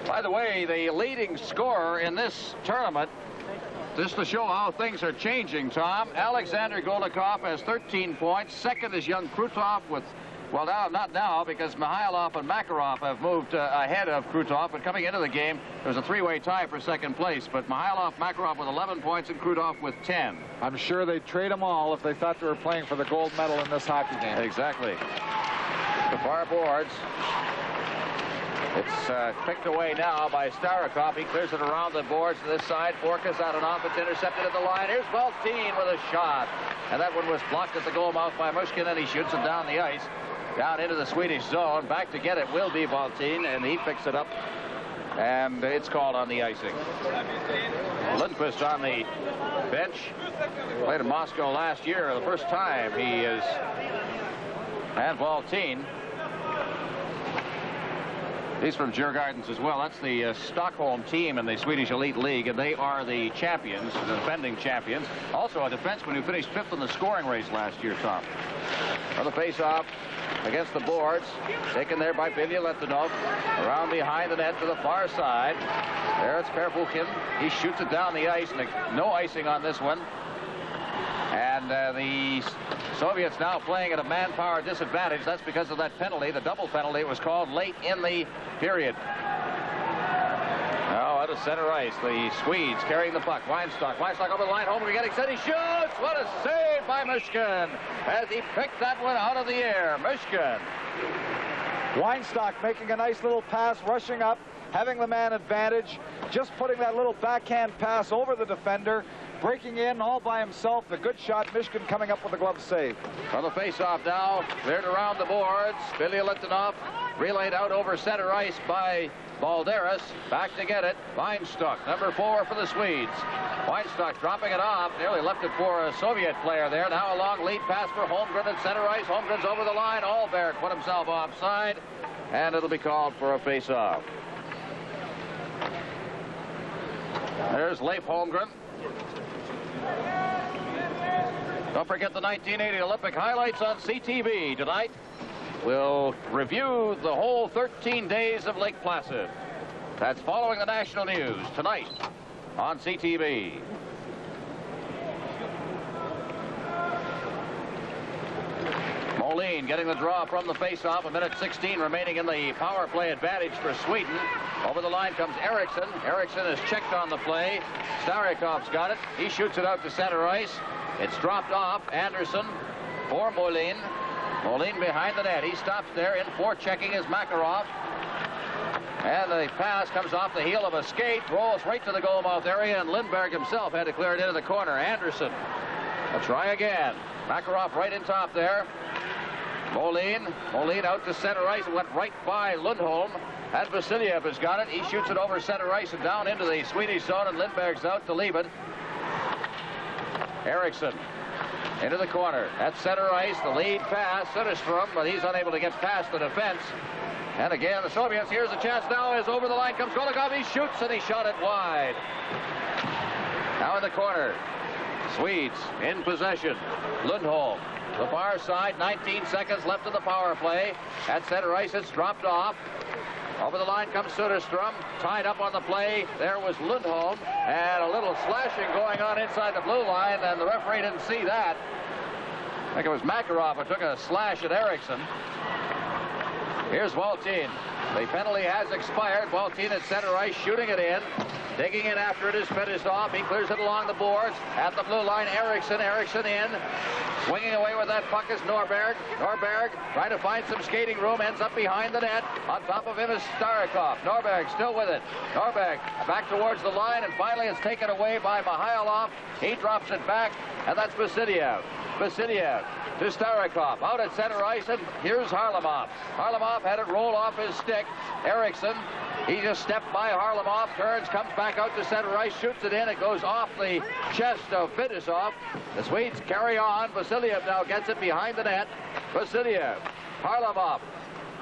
By the way, the leading scorer in this tournament, just to show how things are changing, Tom, Alexander Golikov has 13 points. Second is young Krutov with, well, now, not now, because Mihailov and Makarov have moved ahead of Krutov. But coming into the game, there's a three-way tie for second place. But Mihailov, Makarov with 11 points and Krutov with 10. I'm sure they'd trade them all if they thought they were playing for the gold medal in this hockey game. Exactly. The far boards. It's picked away now by Starikov. He clears it around the boards to this side. Forkas out and off. It's intercepted at the line. Here's Valtin with a shot. And that one was blocked at the goal mouth by Mышkин, and he shoots it down the ice. Down into the Swedish zone. Back to get it will be Valtin, and he picks it up. And it's called on the icing. Lundqvist on the bench. Played in Moscow last year. The first time he is. And Valtin. He's from Djurgårdens as well. That's the Stockholm team in the Swedish Elite League, and they are the champions, the defending champions. Also a defenseman who finished 5th in the scoring race last year, Tom. On the face-off against the boards, taken there by Billy Letinov. Around behind the net to the far side. There it's Perfukin. He shoots it down the ice, and no icing on this one. And the Soviets now playing at a manpower disadvantage. That's because of that penalty, the double penalty. It was called late in the period. Now out of center ice, the Swedes carrying the puck. Weinstock over the line. Holmgren getting set. He shoots. What a save by Mышkин as he picked that one out of the air. Mышkin. Weinstock making a nice little pass, rushing up, having the man advantage, just putting that little backhand pass over the defender. Breaking in all by himself. The good shot. Mышkин coming up with the glove save. On the face-off now, cleared around the boards. Billy Litinov relayed out over center ice by Balderas. Back to get it. Weinstock, number 4 for the Swedes. Weinstock dropping it off. Nearly left it for a Soviet player there. Now a long lead pass for Holmgren at center ice. Holmgren's over the line. Allberg put himself offside, and it'll be called for a face-off. There's Leif Holmgren. Don't forget the 1980 Olympic highlights on CTV tonight. We'll review the whole 13 days of Lake-Placid. That's following the national news tonight on CTV. Molin getting the draw from the face-off. 1:16 remaining in the power play advantage for Sweden. Over the line comes Eriksson. Eriksson is checked on the play. Starikov's got it. He shoots it out to center ice. It's dropped off. Andersson for Molin. Molin behind the net. He stops there. In for checking is Makarov. And the pass comes off the heel of a skate. Rolls right to the goal mouth area. And Lindberg himself had to clear it into the corner. Andersson. A try again. Makarov right in top there. Molin out to center ice and went right by Lundholm. And Vasilyev has got it. He shoots it over center ice and down into the Swedish zone, and Lindberg's out to leave it. Eriksson into the corner. At center ice, the lead pass, Söderström, but he's unable to get past the defense. And again, the Soviets, here's a chance now as over the line comes Golikov. He shoots and he shot it wide. Now in the corner, Swedes in possession. Lundholm. The far side, 19 seconds left in the power play. At center ice, it's dropped off. Over the line comes Söderström, tied up on the play. There was Lundholm, and a little slashing going on inside the blue line, and the referee didn't see that. I think it was Makarov who took a slash at Eriksson. Here's Waltin. The penalty has expired. Waltin at center ice, shooting it in. Digging in after it is Fettisov. He clears it along the boards. At the blue line, Eriksson. Eriksson in. Swinging away with that puck is Norberg. Norberg trying to find some skating room. Ends up behind the net. On top of him is Starikov. Norberg still with it. Norberg back towards the line, and finally it's taken away by Mihailov. He drops it back, and that's Vasilev. Vasilev to Starikov. Out at center ice, and here's Harlamov. Harlamov had it roll off his stick. Eriksson, he just stepped by Harlamov, turns, comes back out to center ice, shoots it in. It goes off the chest of Fettisov. The Swedes carry on. Vasilev now gets it behind the net. Vasilev. Harlamov.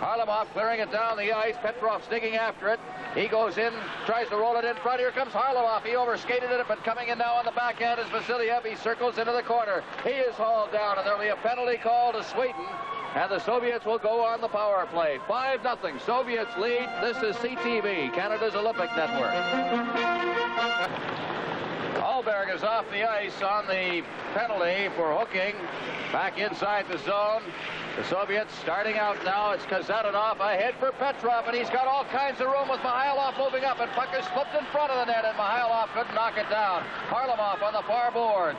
Harlamov clearing it down the ice. Petrov's digging after it. He goes in, tries to roll it in front. Here comes Harlamov. He overskated it, but coming in now on the backhand is Vasilev. He circles into the corner. He is hauled down, and there'll be a penalty call to Sweden. And the Soviets will go on the power play. 5-0. Soviets lead. This is CTV, Canada's Olympic Network. Alberg is off the ice on the penalty for hooking. Back inside the zone. The Soviets starting out now. It's Kazanov ahead for Petrov, and he's got all kinds of room with Mihailov moving up, and puck is slipped in front of the net, and Mihailov couldn't knock it down. Harlamov on the far boards.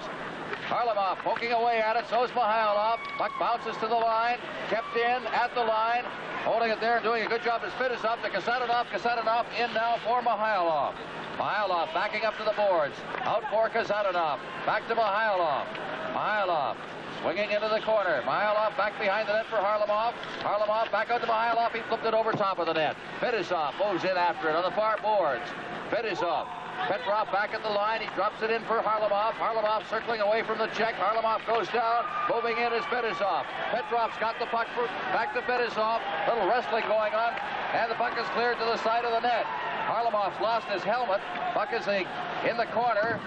Harlamov poking away at it, so's Mihailov. Puck bounces to the line, kept in at the line. Holding it there and doing a good job is Fettisov to Kazanov. Kazanov in now for Mihailov. Mihailov backing up to the boards. Out for Kazanov. Back to Mihailov. Mihailov swinging into the corner. Mihailov back behind the net for Harlamov. Harlamov back out to Mihailov. He flipped it over top of the net. Fettisov moves in after it on the far boards. Fettisov. Petrov back at the line. He drops it in for Harlamov. Harlamov circling away from the check. Harlamov goes down. Moving in is Fettisov. Petrov's got the puck back to Fettisov. Little wrestling going on. And the puck is cleared to the side of the net. Harlamov's lost his helmet. Puck is in the corner.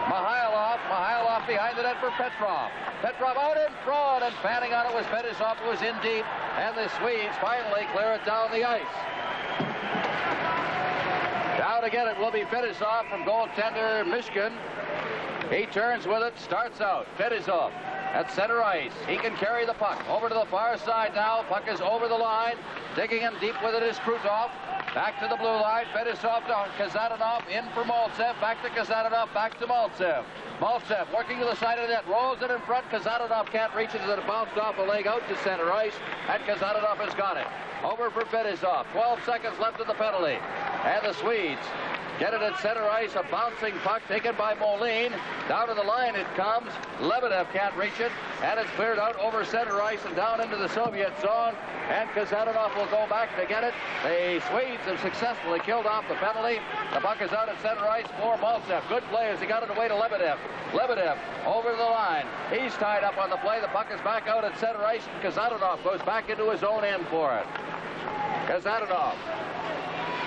Mihailov behind the net for Petrov. Petrov out in front, and fanning on it was Fettisov, who was in deep. And the Swedes finally clear it down the ice. Down again it will be Fettisov from goaltender Mышkин. He turns with it, starts out. Fettisov at center ice. He can carry the puck over to the far side now. Puck is over the line. Digging in deep with it is Krutov. Back to the blue line. Fettisov to Kazanov. In for Mальцев. Back to Kazanov. Back to Mальцев. Mальцев working to the side of the net. Rolls it in front. Kazanov can't reach it as it bounced off a leg out to center ice. And Kazanov has got it. Over for Fettisov. 12 seconds left of the penalty. And the Swedes get it at center ice. A bouncing puck taken by Molin. Down to the line it comes. Lebedev can't reach it. And it's cleared out over center ice and down into the Soviet zone. And Kazanov will go back to get it. The Swedes have successfully killed off the penalty. The puck is out at center ice for Mальцев. Good play as he got it away to Lebedev. Lebedev over the line. He's tied up on the play. The puck is back out at center ice. Kazanov goes back into his own end for it. Kazanov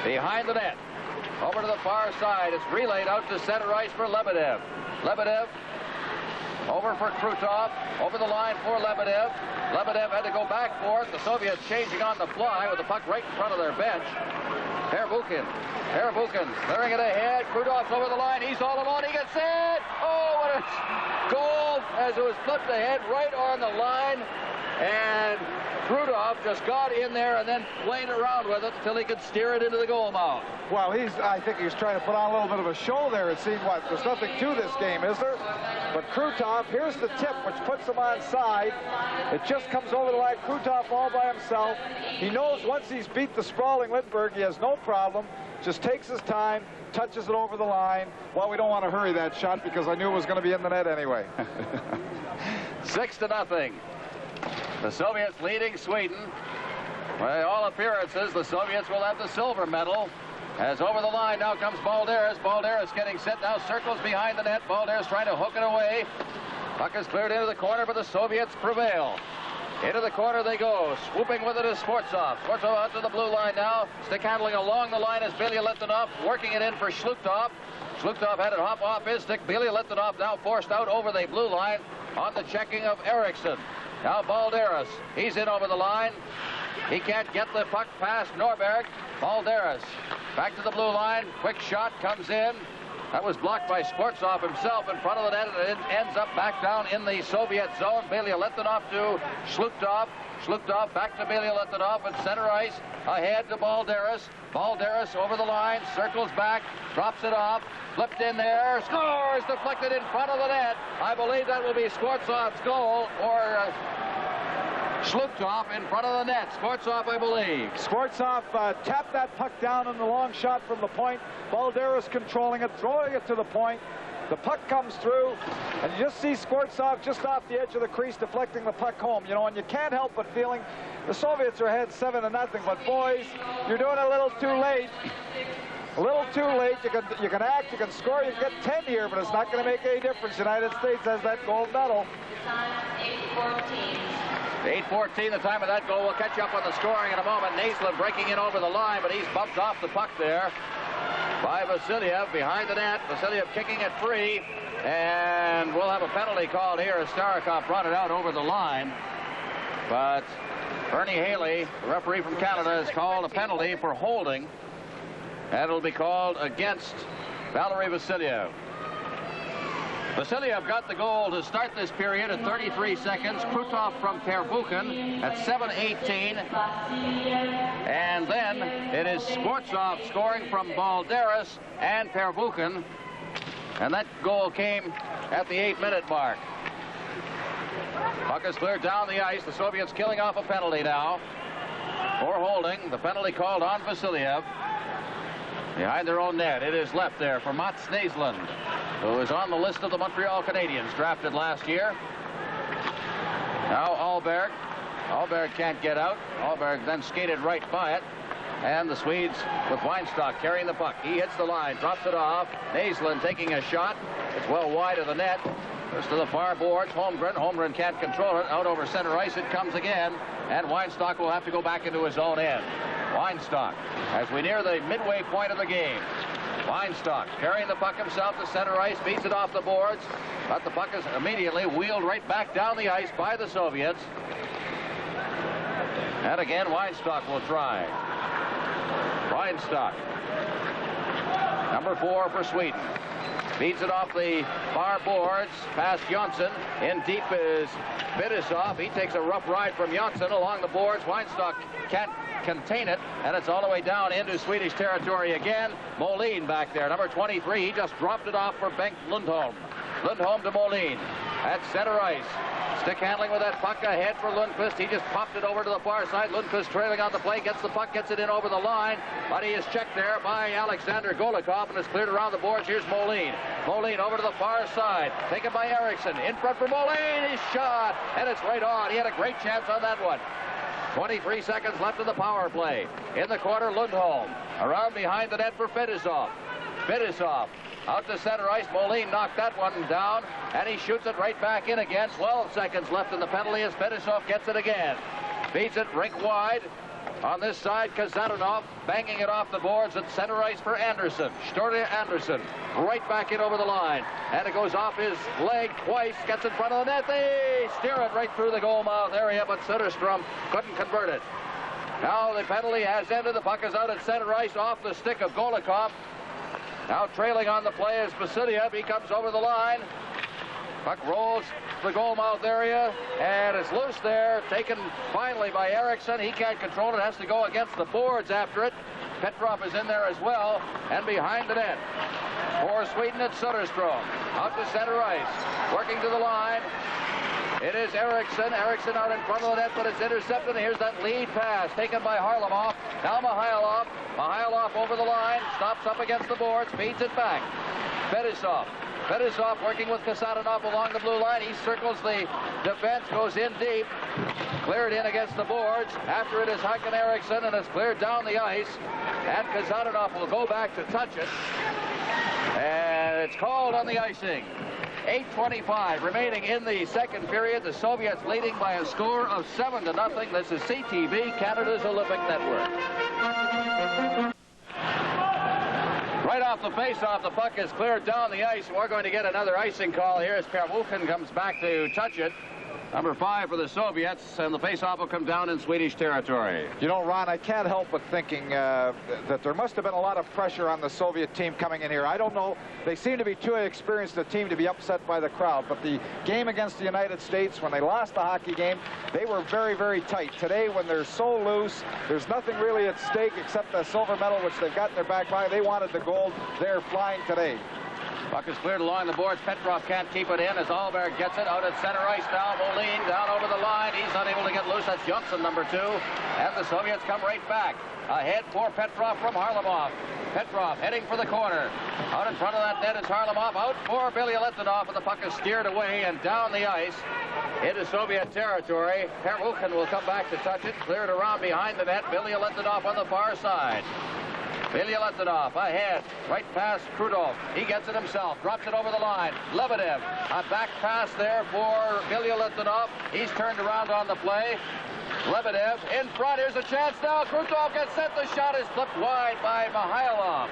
behind the net. Over to the far side. It's relayed out to center ice for Lebedev. Lebedev over for Krutov. Over the line for Lebedev. Lebedev had to go back for it. The Soviets changing on the fly with the puck right in front of their bench. Herbukin clearing it ahead. Krutov's over the line. He's all alone. He gets it. Oh, what a goal as it was flipped ahead right on the line. And Krutov just got in there and then played around with it until he could steer it into the goal mouth. Well, I think he's trying to put on a little bit of a show there. It seemed there's nothing to this game, is there? But Krutov, here's the tip, which puts him on side. It just comes over the line. Krutov all by himself. He knows once he's beat the sprawling Lindbergh, he has no problem. Just takes his time, touches it over the line. Well, we don't want to hurry that shot because I knew it was going to be in the net anyway. 6-0. The Soviets leading Sweden. By all appearances, the Soviets will have the silver medal. As over the line now comes Balderas. Balderas getting set now, circles behind the net. Balderas trying to hook it away. Puck is cleared into the corner, but the Soviets prevail. Into the corner they go. Swooping with it is Sfortsov. Sfortsov out to the blue line now. Stick handling along the line is Bielitsanov. Working it in for Shlukov. Shlukov had it hop off his stick. Bielitsanov now forced out over the blue line on the checking of Eriksson. Now Balderas. He's in over the line. He can't get the puck past Norberg. Balderas back to the blue line. Quick shot comes in. That was blocked by Skvortsov himself in front of the net, and it ends up back down in the Soviet zone. Belya-Litvinov to Shlukov. Shlukov back to Belya-Litvinov at center ice. Ahead to Balderas. Balderas over the line, circles back, drops it off, flipped in there, scores, deflected in front of the net. I believe that will be Skvortsov's goal, or Shlukov in front of the net. Skvortsov, I believe. Skvortsov tapped that puck down in the long shot from the point. Balderas controlling it, throwing it to the point. The puck comes through, and you just see Skvortsov just off the edge of the crease deflecting the puck home. You know, and you can't help but feeling the Soviets are ahead 7-0, but boys, you're doing it a little too late. A little too late. You can act, you can score, you can get 10 here, but it's not going to make any difference. The United States has that gold medal. 8:14, the time of that goal. We'll catch you up on the scoring in a moment. Naisland breaking in over the line, but he's bumped off the puck there by Vassiliev behind the net. Vassiliev kicking it free, and we'll have a penalty called here as Starikov brought it out over the line. But Ernie Heyli, the referee from Canada, has called a penalty for holding, and it'll be called against Valery Vassiliev. Vassiliev got the goal to start this period at 33 seconds. Krutov from Pervukin at 7:18. And then it is Skvortsov scoring from Balderas and Pervukin. And that goal came at the 8-minute mark. Puck is cleared down the ice. The Soviets killing off a penalty now for holding. The penalty called on Vassiliev. Behind their own net, it is left there for Mats Naisland, who is on the list of the Montreal Canadiens drafted last year. Now Ahlberg. Ahlberg can't get out. Ahlberg then skated right by it. And the Swedes with Weinstock carrying the puck. He hits the line, drops it off. Naisland taking a shot. It's well wide of the net. Goes to the far boards. Holmgren. Holmgren can't control it. Out over center ice it comes again. And Weinstock will have to go back into his own end. Weinstock, as we near the midway point of the game. Weinstock carrying the puck himself to center ice, beats it off the boards, but the puck is immediately wheeled right back down the ice by the Soviets. And again, Weinstock will try. Weinstock, number 4 for Sweden. Beats it off the far boards, past Jönsson. In deep is Fettisov. He takes a rough ride from Jönsson along the boards. Weinstock can't contain it, and it's all the way down into Swedish territory again. Molin back there, number 23. He just dropped it off for Bengt Lundholm. Lundholm to Molin at center ice. Stick handling with that puck ahead for Lundqvist. He just popped it over to the far side. Lundqvist trailing on the play, gets the puck, gets it in over the line, but he is checked there by Alexander Golikov and is cleared around the boards. Here's Molin. Molin over to the far side, taken by Eriksson. In front for Molin, he's shot, and it's right on. He had a great chance on that one. 23 seconds left in the power play. In the corner, Lundholm. Around behind the net for Fettisov. Fettisov out to center ice. Molin knocked that one down, and he shoots it right back in again. 12 seconds left in the penalty as Fettisov gets it again. Beats it rink wide. On this side, Kazanov banging it off the boards at center ice for Anderson. Storte Anderson right back in over the line. And it goes off his leg twice. Gets in front of the net. They steer it right through the goal mouth area, but Söderström couldn't convert it. Now the penalty has ended. The puck is out at center ice off the stick of Golikov. Now trailing on the play is Vassiliev. He comes over the line. Puck rolls to the goal mouth area, and it's loose there, taken finally by Eriksson. He can't control it, has to go against the boards after it. Petrov is in there as well, and behind the net. For Sweden, it's Söderström. Out to center ice, working to the line. It is Eriksson. Eriksson out in front of the net, but it's intercepted. Here's that lead pass taken by Harlamov. Now Mihailov. Mihailov over the line, stops up against the boards, feeds it back. Fettisov. Fettisov working with Kasatonov along the blue line. He circles the defense, goes in deep, cleared in against the boards. After it is Hakan Eriksson, and it's cleared down the ice. And Kazanov will go back to touch it. And it's called on the icing. 8:25 remaining in the second period. The Soviets leading by a score of 7-0. This is CTV, Canada's Olympic Network. Right off the face-off, the puck is cleared down the ice. We're going to get another icing call here as Pervukin comes back to touch it. Number 5 for the Soviets, and the face-off will come down in Swedish territory. You know, Ron, I can't help but thinking that there must have been a lot of pressure on the Soviet team coming in here. I don't know. They seem to be too experienced a team to be upset by the crowd. But the game against the United States, when they lost the hockey game, they were very, very tight. Today, when they're so loose, there's nothing really at stake except the silver medal, which they've got in their back pocket. They wanted the gold. They're flying today. Puck is cleared along the boards. Petrov can't keep it in as Alberg gets it out at center ice now. Moline down over the line. He's unable to get loose. That's Johnson, number 2. And the Soviets come right back. Ahead for Petrov from Harlamov. Petrov heading for the corner. Out in front of that net is Harlamov. Out for Billy Letdinov, and the puck is steered away and down the ice into Soviet territory. Pervukin will come back to touch it. Cleared around behind the net. Billy Letdinov on the far side. Billy Letdinov ahead, right past Krutov. He gets it himself, drops it over the line. Lebedev, a back pass there for Billy Letdinov. He's turned around on the play. Lebedev in front. Here's a chance now. Krutov gets set. The shot is flipped wide by Mihailov.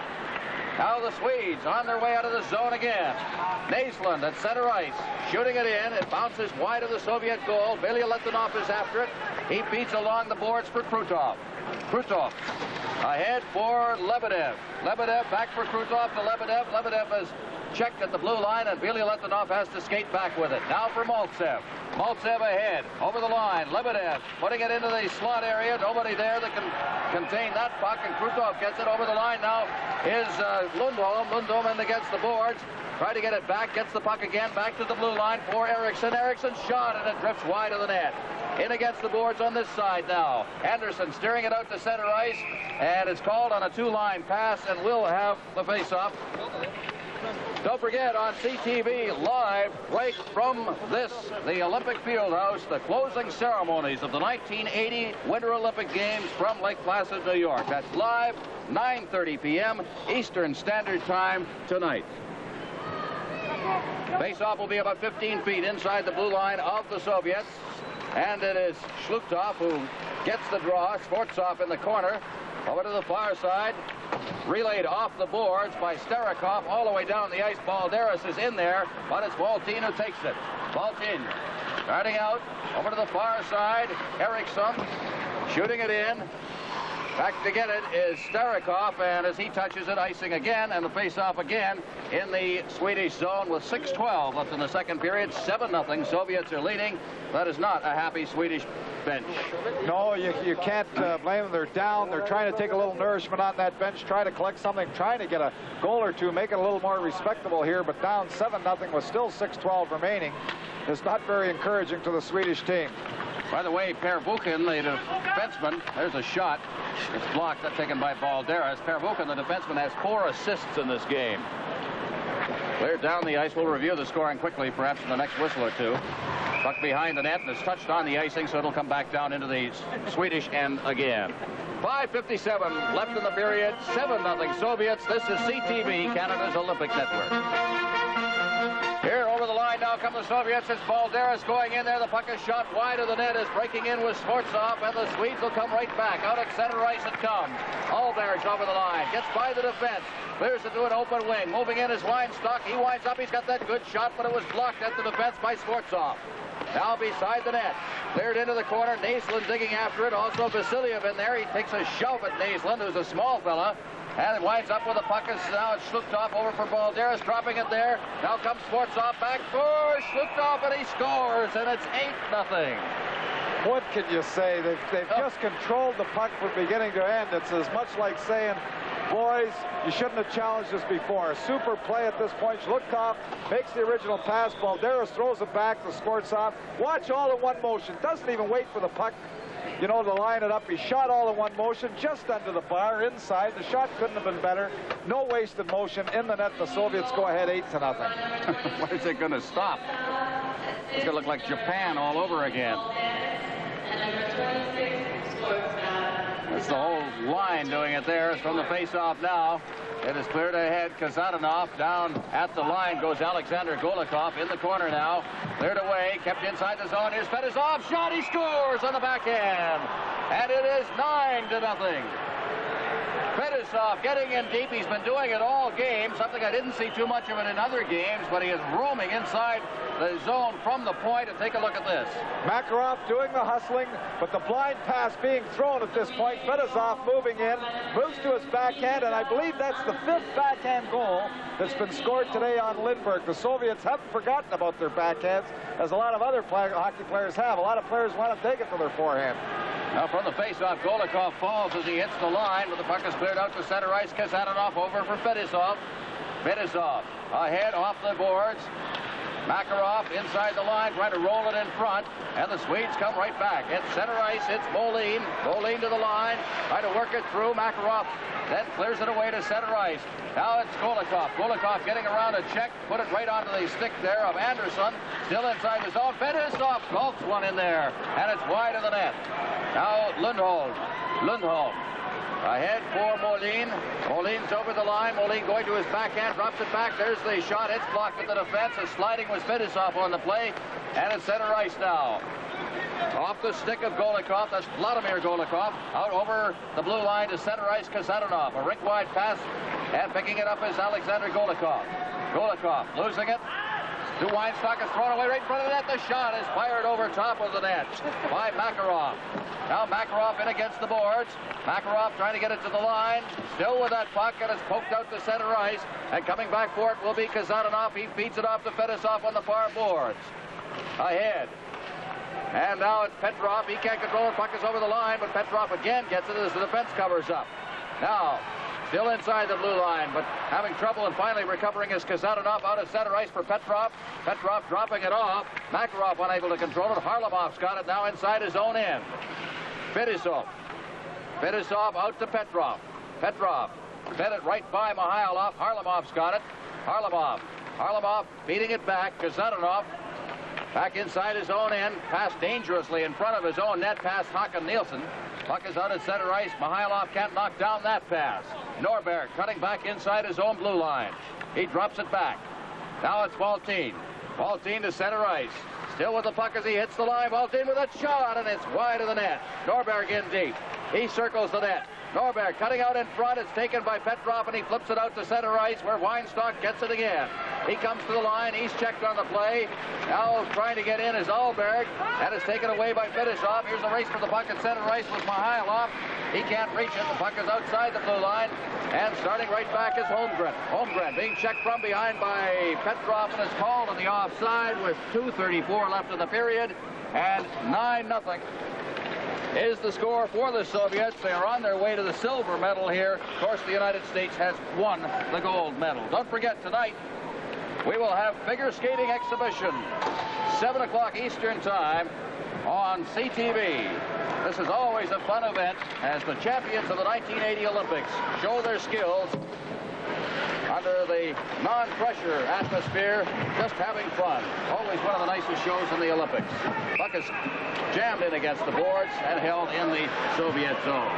Now the Swedes on their way out of the zone again. Naisland at center ice, shooting it in. It bounces wide of the Soviet goal. Billy Letdinov is after it. He beats along the boards for Krutov. Krutov ahead for Lebedev. Lebedev back for Krutov to Lebedev. Lebedev has checked at the blue line, and Billy Letdinov has to skate back with it. Now for Mальцев. Mальцев ahead, over the line. Lebedev putting it into the slot area. Nobody there that can contain that puck, and Krutov gets it over the line. Now is Lundholm. Lundholm in against the boards. Try to get it back, gets the puck again, back to the blue line for Eriksson. Eriksson shot, and it drifts wide of the net. In against the boards on this side now. Anderson steering it out to center ice, and it's called on a 2-line pass, and will have the face-off. Don't forget, on CTV live, right from the Olympic Fieldhouse, the closing ceremonies of the 1980 Winter Olympic Games from Lake-Placid, New York. That's live, 9:30 p.m. Eastern Standard Time tonight. Face-off will be about 15 feet inside the blue line of the Soviets. And it is Shlukov who gets the draw. Skvortsov in the corner. Over to the far side. Relayed off the boards by Starikov all the way down the ice. Balderas is in there, but it's Valtin who takes it. Valtin starting out. Over to the far side. Eriksson shooting it in. Back to get it is Starikov, and as he touches it, icing again, and the face-off again in the Swedish zone with 6:12 left in the second period. 7-0. Soviets are leading. That is not a happy Swedish bench. No, you can't blame them. They're down. They're trying to take a little nourishment on that bench, try to collect something, trying to get a goal or two, make it a little more respectable here, but down 7-0 with still 6:12 remaining is not very encouraging to the Swedish team. By the way, Pervukin, the defenseman, there's a shot. It's blocked, that's taken by Balderas. Pervukin, the defenseman, has 4 assists in this game. Cleared down the ice. We'll review the scoring quickly, perhaps in the next whistle or two. Puck behind the net, and it's touched on the icing, so it'll come back down into the Swedish end again. 5:57 left in the period. 7-0 Soviets. This is CTV, Canada's Olympic Network. Here over the line now come the Soviets. It's Balderas going in there. The puck is shot wide of the net. Is breaking in with Skvortsov, and the Swedes will come right back. Out at center ice it comes. Alberg over the line. Gets by the defense. Clears into an open wing. Moving in is Weinstock. He winds up. He's got that good shot, but it was blocked at the defense by Skvortsov. Now beside the net. Cleared into the corner. Naisland digging after it. Also Vasilev in there. He takes a shove at Naisland, who's a small fella. And it winds up with the puck. Now it's Shlukov over for Balderas, dropping it there. Now comes Skvortsov back for Shlukov, and he scores, and it's 8-0. What can you say? They've just controlled the puck from beginning to end. It's as much like saying, boys, you shouldn't have challenged us before. A super play at this point. Shlukov makes the original pass. Balderas throws it back to Skvortsov. Watch all in one motion. Doesn't even wait for the puck, you know, to line it up. He shot all in one motion, just under the bar, inside. The shot couldn't have been better. No wasted motion in the net. The Soviets go ahead 8-0. When is it going to stop? It's going to look like Japan all over again. That's the whole line doing it there. It's from the face-off now. It is cleared ahead. Kazanov down at the line goes Alexander Golikov in the corner now. Cleared away, kept inside the zone. Here's Fettisov. Shot, he scores on the backhand. And it is 9-0. Fettisov getting in deep. He's been doing it all game, something I didn't see too much of it in other games, but he is roaming inside the zone from the point, and take a look at this. Makarov doing the hustling, but the blind pass being thrown at this point. Fettisov moving in, moves to his backhand, and I believe that's the 5th backhand goal that's been scored today on Lindbergh. The Soviets haven't forgotten about their backhands, as a lot of other hockey players have. A lot of players want to take it to their forehand. Now from the faceoff, Golikov falls as he hits the line, but the puck is cleared out to center ice. Kazanov over for Fettisov. Fettisov ahead off the boards. Makarov inside the line, trying to roll it in front, and the Swedes come right back. At center ice, it's Moline. Moline to the line, trying to work it through. Makarov then clears it away to center ice. Now it's Golikov. Golikov getting around a check, put it right onto the stick there of Andersson. Still inside the zone. Fettisov gulps one in there, and it's wide of the net. Now Lundholm. Lundholm. Ahead for Moline. Moline's over the line. Moline going to his backhand, drops it back. There's the shot. It's blocked at the defense. A sliding was Fettisov on the play. And it's center ice now. Off the stick of Golikov. That's Vladimir Golikov. Out over the blue line to center ice, Kazanov. A rink-wide pass. And picking it up is Alexander Golikov. Golikov losing it. To Weinstock is thrown away right in front of the net. The shot is fired over top of the net by Makarov. Now Makarov in against the boards. Makarov trying to get it to the line. Still with that puck, and it's poked out to center ice. And coming back for it will be Kazanov. He feeds it off to Fettisov on the far boards. Ahead. And now it's Petrov. He can't control it. Puck is over the line, but Petrov again gets it as the defense covers up. Now, still inside the blue line, but having trouble and finally recovering is Kazanov out of center ice for Petrov. Petrov dropping it off. Makarov unable to control it. Harlamov's got it now inside his own end. Fettisov. Fettisov out to Petrov. Petrov fed it right by Mihailov. Harlamov's got it. Harlamov. Harlamov feeding it back. Kazanov back inside his own end. Passed dangerously in front of his own net. Past Håkan Nielsen. Puck is out at center ice. Mihailov can't knock down that pass. Norberg cutting back inside his own blue line. He drops it back. Now it's Valtin. Valtin to center ice. Still with the puck as he hits the line. Valtin with a shot, and it's wide of the net. Norberg in deep. He circles the net. Norberg cutting out in front. It's taken by Petrov, and he flips it out to center ice where Weinstock gets it again. He comes to the line. He's checked on the play. Now trying to get in is Alberg. That is taken away by Fettisov. Here's a race for the puck at center ice with Mihailov. He can't reach it. The puck is outside the blue line. And starting right back is Holmgren. Holmgren being checked from behind by Petrov and is called on the offside with 2:34 left in the period. And 9-0. Is the score for the Soviets. They are on their way to the silver medal here. Of course, the United States has won the gold medal. Don't forget, tonight, we will have figure skating exhibition, 7 o'clock Eastern time on CTV. This is always a fun event as the champions of the 1980 Olympics show their skills under the non-pressure atmosphere, just having fun. Always one of the nicest shows in the Olympics. Puck is jammed in against the boards and held in the Soviet zone.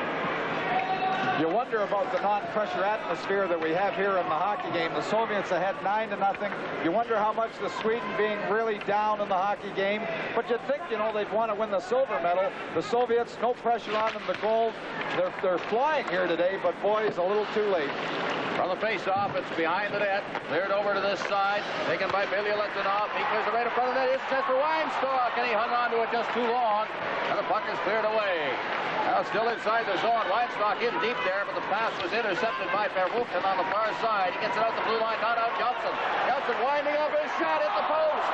You wonder about the non-pressure atmosphere that we have here in the hockey game. The Soviets ahead 9-0. You wonder how much the Sweden being really down in the hockey game. But you'd think, you know, they'd want to win the silver medal. The Soviets, no pressure on them. The gold, they're flying here today, but boys, a little too late. From the face-off, it's behind the net. Cleared over to this side. Taken by Bilyaletdinov. He clears it right in front of the net. Here's a chance for Weinstock, and he hung on to it just too long. And the puck is cleared away. Now still inside the zone. Weinstock in deep there, but the pass was intercepted by Pervukhin on the far side. He gets it out the blue line, not out Johnson. Johnson winding up his shot at the post.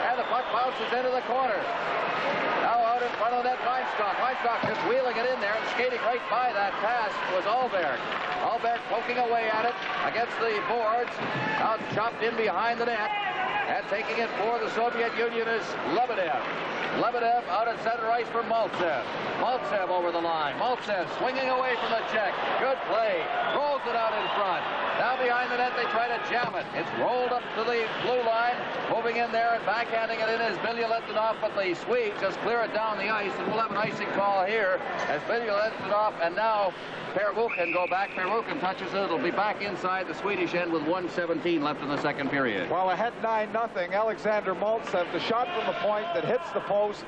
And the puck bounces into the corner. Now out in front of that Weinstock. Weinstock just wheeling it in there and skating right by that pass was Alberg. Alberg poking away at it against the boards. Now it's chopped in behind the net. And taking it for the Soviet Union is Lebedev. Lebedev out at center ice for Mальцев. Mальцев over the line. Mальцев swinging away from the check. Good play. Rolls it out in front. Now behind the net, they try to jam it. It's rolled up to the blue line. Moving in there and backhanding it in is Bilyaletdinov, but the Swedes just clear it down the ice, and we'll have an icing call here as Bilyaletdinov and now Pervukhin go back. Pervukhin touches it. It'll be back inside the Swedish end with 1:17 left in the second period. Well, ahead 9-0. Alexander Mальцев, the shot from the point that hits the post.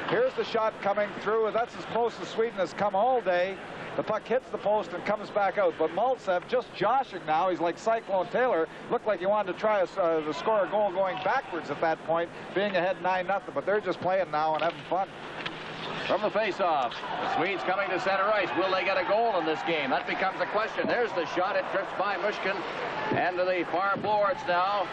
Here's the shot coming through, and that's as close as Sweden has come all day. The puck hits the post and comes back out. But Mальцев just joshing now. He's like Cyclone Taylor. Looked like he wanted to try to score a goal going backwards at that point, being ahead 9-0. But they're just playing now and having fun. From the face-off, the Swedes coming to center ice. Will they get a goal in this game? That becomes a question. There's the shot. It drifts by Mышkин and to the far boards now.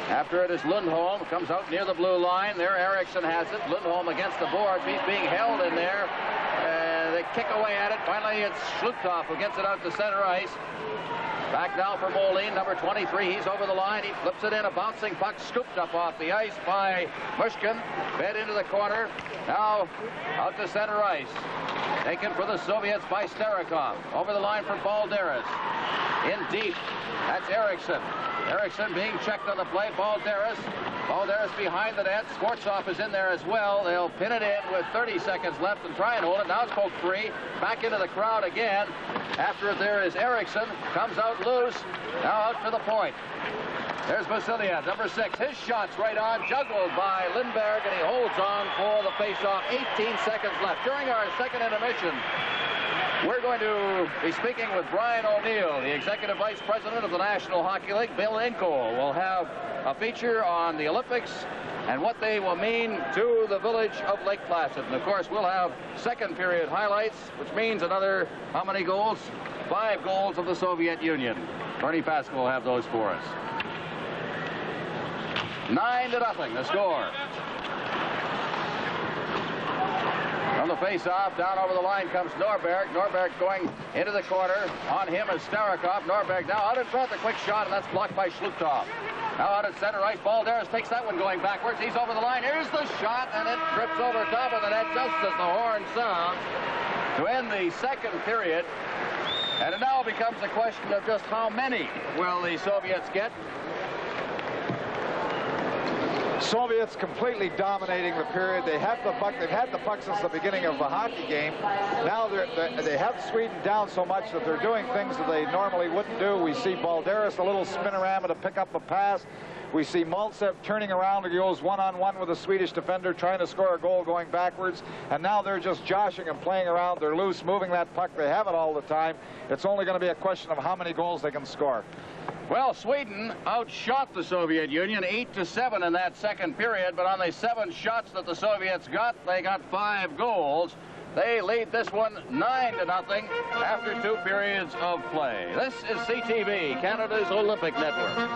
After it is Lundholm, comes out near the blue line. There Eriksson has it. Lundholm against the boards. He's being held in there. They kick away at it. Finally, it's Schluptoff who gets it out to center ice. Back now for Moline, number 23. He's over the line. He flips it in. A bouncing puck scooped up off the ice by Mышkин. Fed into the corner. Now out to center ice. Taken for the Soviets by Starikov. Over the line for Balderas. In deep. That's Eriksson. Eriksson being checked on the play. Balderas behind the net. Skvortsov is in there as well. They'll pin it in with 30 seconds left and try and hold it. Now it's poked free. Back into the crowd again. After it, there is Eriksson. Comes out loose. Now out to the point. There's Vasilia, number 6. His shot's right on. Juggled by Lindberg, and he holds on for the face-off. 18 seconds left. During our second intermission, we're going to be speaking with Brian O'Neill, the Executive Vice President of the National Hockey League. Bill Inco will have a feature on the Olympics and what they will mean to the village of Lake-Placid. And, of course, we'll have second period highlights, which means another, how many goals? 5 goals of the Soviet Union. Bernie Pascal will have those for us. 9-0, the score. From the face-off, down over the line comes Norberg. Norberg going into the corner. On him is Starikov. Norberg now out in front, the quick shot, and that's blocked by Schluptoff. Now out at center ice, Balderas takes that one going backwards. He's over the line. Here's the shot, and it trips over top of the net just as the horn sounds to end the second period. And it now becomes a question of just how many will the Soviets get. Soviets completely dominating the period. They have the puck. They've had the puck since the beginning of the hockey game. Now they have Sweden down so much that they're doing things that they normally wouldn't do. We see Balderas a little spinorama to pick up a pass. We see Mальцев turning around. He goes one-on-one with a Swedish defender, trying to score a goal going backwards. And now they're just joshing and playing around. They're loose, moving that puck. They have it all the time. It's only going to be a question of how many goals they can score. Well, Sweden outshot the Soviet Union 8-7 in that second period, but on the 7 shots that the Soviets got, they got 5 goals. They lead this one 9-0 after 2 periods of play. This is CTV, Canada's Olympic Network.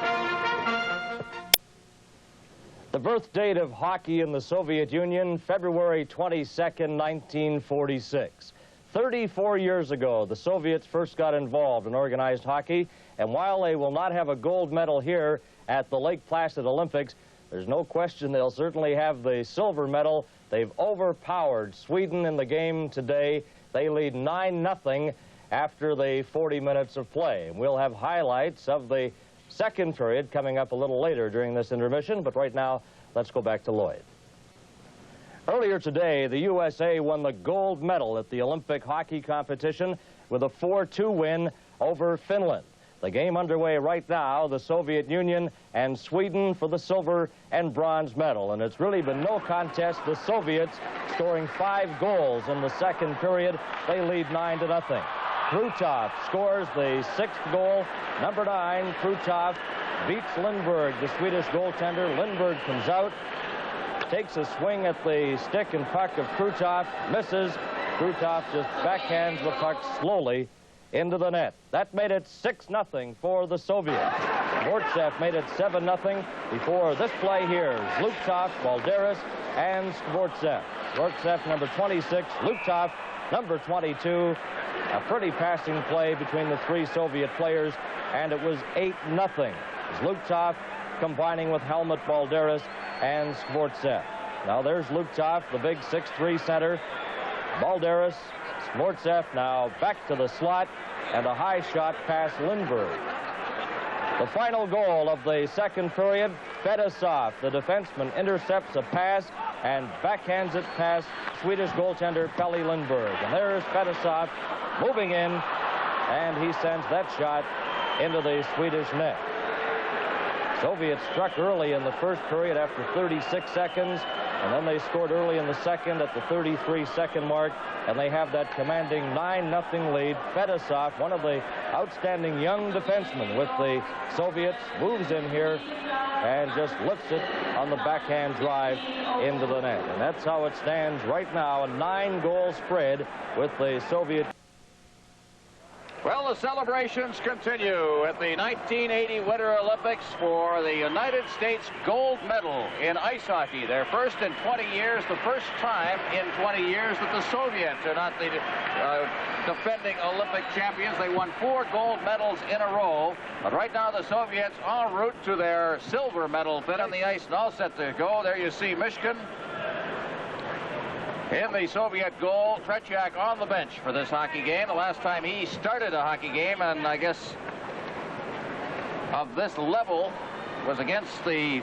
The birth date of hockey in the Soviet Union, February 22nd, 1946. 34 years ago, the Soviets first got involved in organized hockey, and while they will not have a gold medal here at the Lake-Placid Olympics, there's no question they'll certainly have the silver medal. They've overpowered Sweden in the game today. They lead 9-0 after the 40 minutes of play. We'll have highlights of the second period coming up a little later during this intermission, but right now, let's go back to Lloyd. Earlier today, the USA won the gold medal at the Olympic hockey competition with a 4-2 win over Finland. The game underway right now, the Soviet Union and Sweden for the silver and bronze medal. And it's really been no contest. The Soviets scoring 5 goals in the second period. They lead 9-0. Krutov scores the 6th goal. Number 9, Krutov beats Lindberg, the Swedish goaltender. Lindberg comes out, takes a swing at the stick and puck of Krutov, misses. Krutov just backhands the puck slowly into the net. That made it 6-0 for the Soviets. Skvortsov made it 7-0 before this play here. Zluptov, Balderas, and Skvortsov. Skvortsov, number 26, Luptov, number 22. A pretty passing play between the 3 Soviet players, and it was 8-0. Zluptov combining with Helmut Balderas and Skvortsov. Now there's Luptov, the big 6'3" center. Balderas, Skvortsov now back to the slot, and a high shot past Lindberg. The final goal of the second period, Fettisov, the defenseman, intercepts a pass and backhands it past Swedish goaltender Pelle Lindberg. And there's Fettisov moving in, and he sends that shot into the Swedish net. Soviets struck early in the first period after 36 seconds. And then they scored early in the second at the 33-second mark, and they have that commanding 9-0 lead. Fetisov, one of the outstanding young defensemen with the Soviets, moves in here and just lifts it on the backhand drive into the net. And that's how it stands right now, a 9-goal spread with the Soviet. Well, the celebrations continue at the 1980 Winter Olympics for the United States gold medal in ice hockey. Their first in 20 years, the first time in 20 years that the Soviets are not the defending Olympic champions. They won 4 gold medals in a row. But right now the Soviets en route to their silver medal bid on the ice and all set to go. There you see Mышkin in the Soviet goal. Tretiak on the bench for this hockey game. The last time he started a hockey game, and I guess of this level, was against the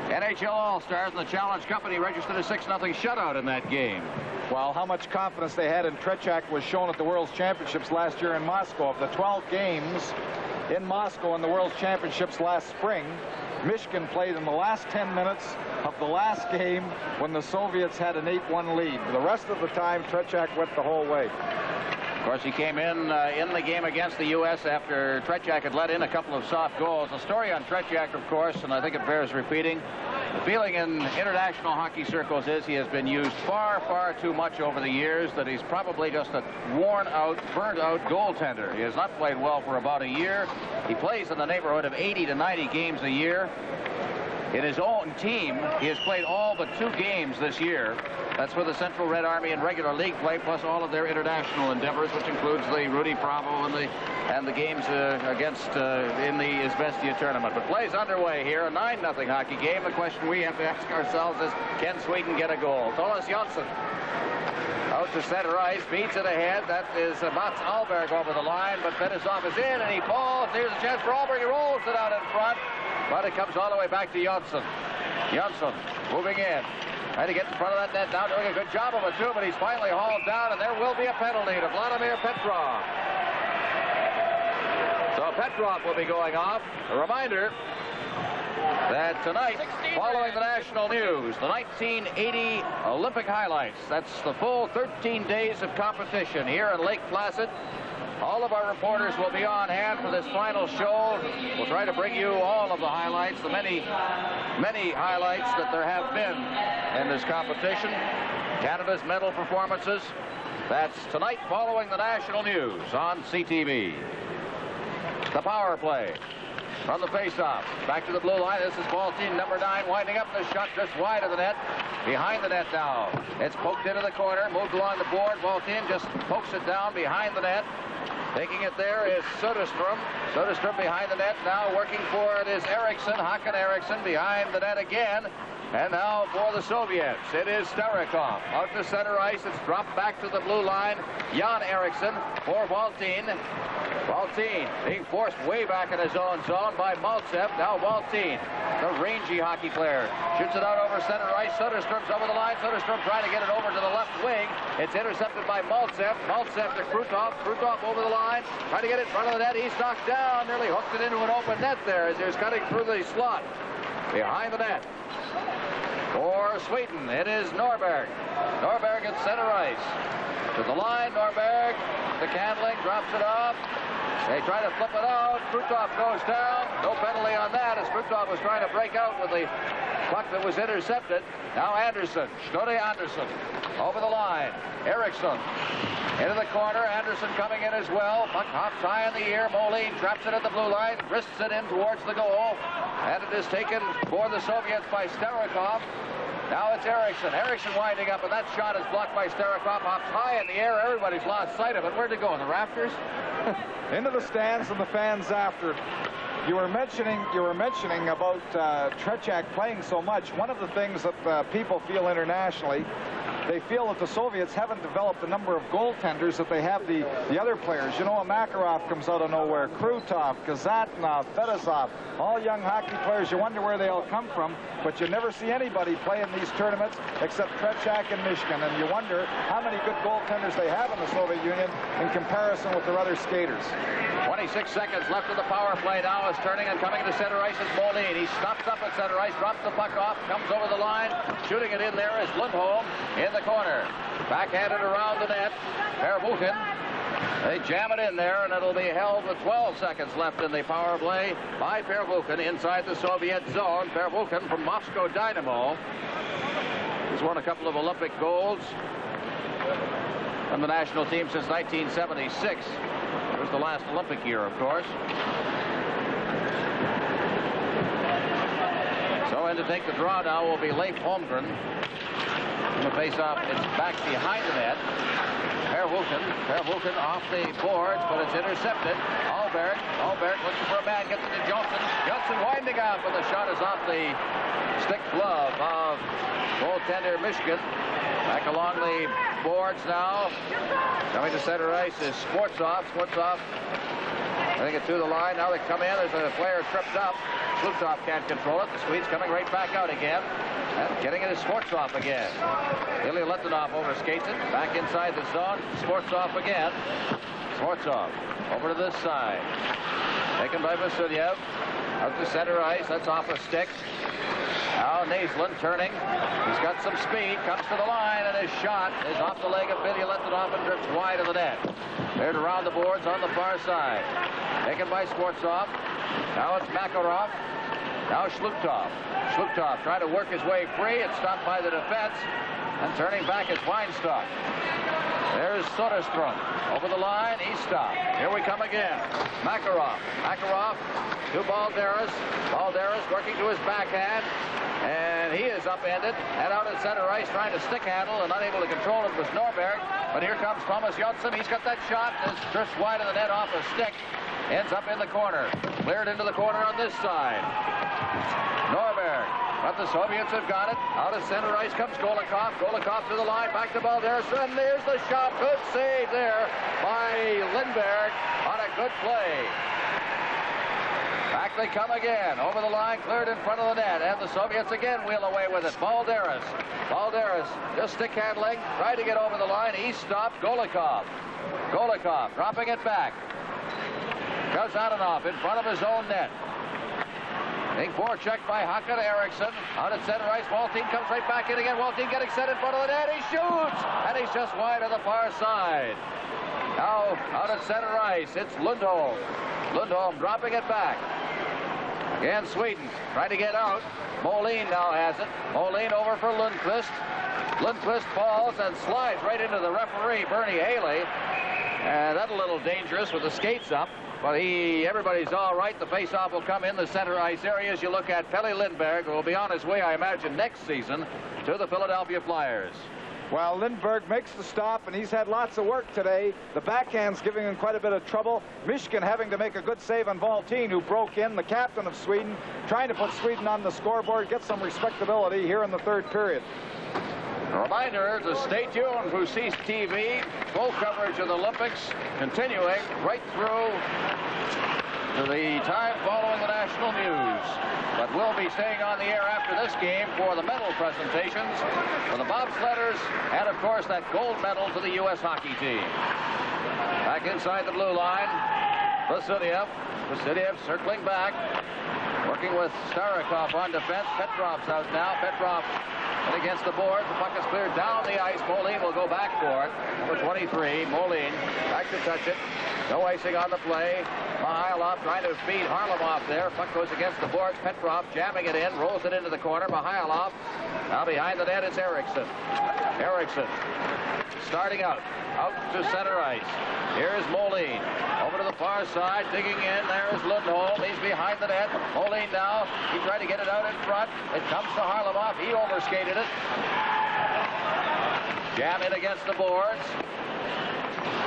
NHL All-Stars in the Challenge Cup, and he registered a 6-0 shutout in that game. Well, how much confidence they had in Tretiak was shown at the World Championships last year in Moscow. Of the 12 games in Moscow in the World Championships last spring, Mышkin played in the last 10 minutes of the last game when the Soviets had an 8-1 lead. The rest of the time, Tretiak went the whole way. Of course, he came in the game against the U.S. after Tretiak had let in a couple of soft goals. The story on Tretiak, of course, and I think it bears repeating, the feeling in international hockey circles is he has been used far, far too much over the years, that he's probably just a worn-out, burnt-out goaltender. He has not played well for about a year. He plays in the neighborhood of 80 to 90 games a year. In his own team, he has played all but 2 games this year. That's for the Central Red Army in regular league play, plus all of their international endeavors, which includes the Rudy Bravo and the games against in the Izvestia tournament. But play's underway here, a 9-0 hockey game. The question we have to ask ourselves is, can Sweden get a goal? Tomas Jonsson out to center ice, beats it ahead. That is Mats Ahlberg over the line, but Fettisov is in, and he falls. Here's a chance for Ahlberg. He rolls it out in front, but it comes all the way back to Jonsson. Jonsson moving in. Trying to get in front of that net now, doing a good job of it too, but he's finally hauled down, and there will be a penalty to Vladimir Petrov. So Petrov will be going off. A reminder that tonight, following the national news, the 1980 Olympic highlights. That's the full 13 days of competition here in Lake-Placid. All of our reporters will be on hand for this final show. We'll try to bring you all of the highlights, the many, many highlights that there have been in this competition. Canada's medal performances. That's tonight following the national news on CTV. The power play from the face-off. Back to the blue line. This is ball team number 9 winding up the shot just wide of the net. Behind the net now. It's poked into the corner, moved along the board. Ball team just pokes it down behind the net. Taking it there is Söderström. Söderström behind the net. Now working for it is Eriksson. Х.Эриксson behind the net again. And now for the Soviets, it is Starikov. Out to center ice. It's dropped back to the blue line. Ya.Эрикssson for Valtin. Valtin being forced way back in his own zone by Mальцев. Now Valtin, the rangy hockey player, shoots it out over center ice. Söderström's over the line. Söderström trying to get it over to the left wing. It's intercepted by Mальцев. Mальцев to Krutov. Krutov over the line, trying to get it in front of the net. He's knocked down, nearly hooked it into an open net there as he was cutting through the slot behind the net. For Sweden, it is Norberg. Norberg at center ice. To the line, Norberg. The Candling drops it off. They try to flip it out. Krutov goes down. No penalty on that as Krutov was trying to break out with the puck that was intercepted. Now Andersson. Snorre Andersson over the line. Eriksson into the corner. Andersson coming in as well. Puck hops high in the air. Moline traps it at the blue line. Wrists it in towards the goal. And it is taken for the Soviets by Starikov. Now it's Eriksson. Eriksson winding up, and that shot is blocked by Starikov. Hops high in the air. Everybody's lost sight of it. Where'd it go? In the rafters? Into the stands and the fans after. You were mentioning about Tretiak playing so much. One of the things that people feel internationally they feel that the Soviets haven't developed the number of goaltenders that they have the other players. You know, a Makarov comes out of nowhere, Krutov, Kazatnov, Fetisov, all young hockey players. You wonder where they all come from, but you never see anybody play in these tournaments except Tretiak and Mышkин, and you wonder how many good goaltenders they have in the Soviet Union in comparison with their other skaters. 26 seconds left of the power play now. Is turning and coming to center ice is Molin. He stops up at center ice, drops the puck off, comes over the line. Shooting it in there is Lundholm in the corner. Backhanded around the net. Pervukin. They jam it in there, and it'll be held with 12 seconds left in the power play by Pervukin inside the Soviet zone. Pervukin from Moscow Dynamo. He's won a couple of Olympic golds from the national team since 1976. It was the last Olympic year, of course. So in to take the draw now will be Leif Holmgren. The face-off, it's back behind the net. Pervukin off the boards, but it's intercepted. Alberg looking for a man, gets it to Johnson. Johnson winding up, but the shot is off the stick glove of goaltender Mышkин. Back along the boards now. Coming to center ice is Sportsov. Sportsov, I think it's to the line. Now they come in. There's a player tripped up. Slutov can't control it. The Swede's coming right back out again. And getting it is Sportsov again. Ilya Letunov overskates it. Back inside the zone. Sportsov again. Sportsov over to this side. Taken by Vasilev. Out to center ice. That's off a stick. Now Naisland turning. He's got some speed. Comes to the line, and his shot is off the leg of Ilya Letunov and drifts wide of the net. Cleared around the boards on the far side. Taken by Sportsov. Now it's Makarov. Now Slutov. Slutov trying to work his way free. It's stopped by the defense. And turning back is Weinstock. There's Soderstrom. Over the line. He's stopped. Here we come again. Makarov. Makarov to Balderas. Balderas working to his backhand. And he is upended. And out at center ice trying to stick handle and unable to control it was Norberg. But here comes Thomas Johnson. He's got that shot. This drifts wide of the net off a stick. Ends up in the corner. Cleared into the corner on this side. Norberg. But the Soviets have got it. Out of center ice comes Golikov. Golikov to the line. Back to Balderas. And there's the shot. Good save there by Lindberg on a good play. Back they come again. Over the line. Cleared in front of the net. And the Soviets again wheel away with it. Balderas. Balderas just stick handling. Tried to get over the line. He stopped. Golikov. Golikov dropping it back. Kazatonov in front of his own net. Big forecheck by Ch.Eriksson. Out at center ice. Waltin comes right back in again. Waltin getting set in front of the net. He shoots! And he's just wide of the far side. Now, out at center ice, it's Lundholm. Lundholm dropping it back. Again, Sweden trying to get out. Molin now has it. Molin over for Lundqvist. Lundqvist falls and slides right into the referee, Bernie Haley. And that's a little dangerous with the skates up. But everybody's all right. The face-off will come in the center ice area as you look at Pelle Lindberg, who will be on his way, I imagine, next season to the Philadelphia Flyers. Well, Lindberg makes the stop, and he's had lots of work today. The backhand's giving him quite a bit of trouble. Mышkин having to make a good save on Waltin, who broke in, the captain of Sweden, trying to put Sweden on the scoreboard, get some respectability here in the third period. A reminder to stay tuned for Cease TV. Full coverage of the Olympics continuing right through to the time following the national news. But we'll be staying on the air after this game for the medal presentations for the bobsledders and, of course, that gold medal to the U.S. hockey team. Back inside the blue line, Vasilev. Vasilev circling back, working with Starikov on defense. Petrov's out now. Petrov and against the board. The puck is cleared down the ice. Molin will go back for it. Number 23, Molin, back to touch it. No icing on the play. Mihailov trying to feed Harlamov there. Puck goes against the boards. Petrov jamming it in, rolls it into the corner. Mihailov. Now behind the net, it's Eriksson. Eriksson starting out to center ice. Here's Molin. Over to the far side, digging in. There's Lundholm. He's behind the net. Molin now. He tried to get it out in front. It comes to Harlamov. He overskated it. Jam in against the boards.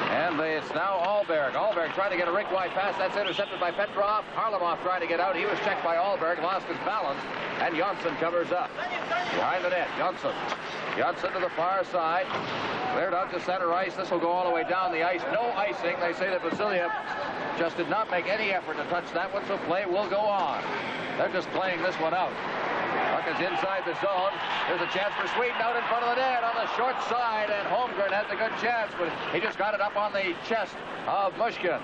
And it's now Alberg. Alberg trying to get a rink-wide pass. That's intercepted by Petrov. Harlamov trying to get out. He was checked by Alberg. Lost his balance. And Johnson covers up. Behind the net, Johnson. Johnson to the far side. Cleared out to center ice. This will go all the way down the ice. No icing. They say that Vasilev just did not make any effort to touch that one, so play will go on. They're just playing this one out. Puck is inside the zone. There's a chance for Sweden out in front of the net on the short side, and Holmgren has a good chance, but he just got it up on the chest of Mышkин.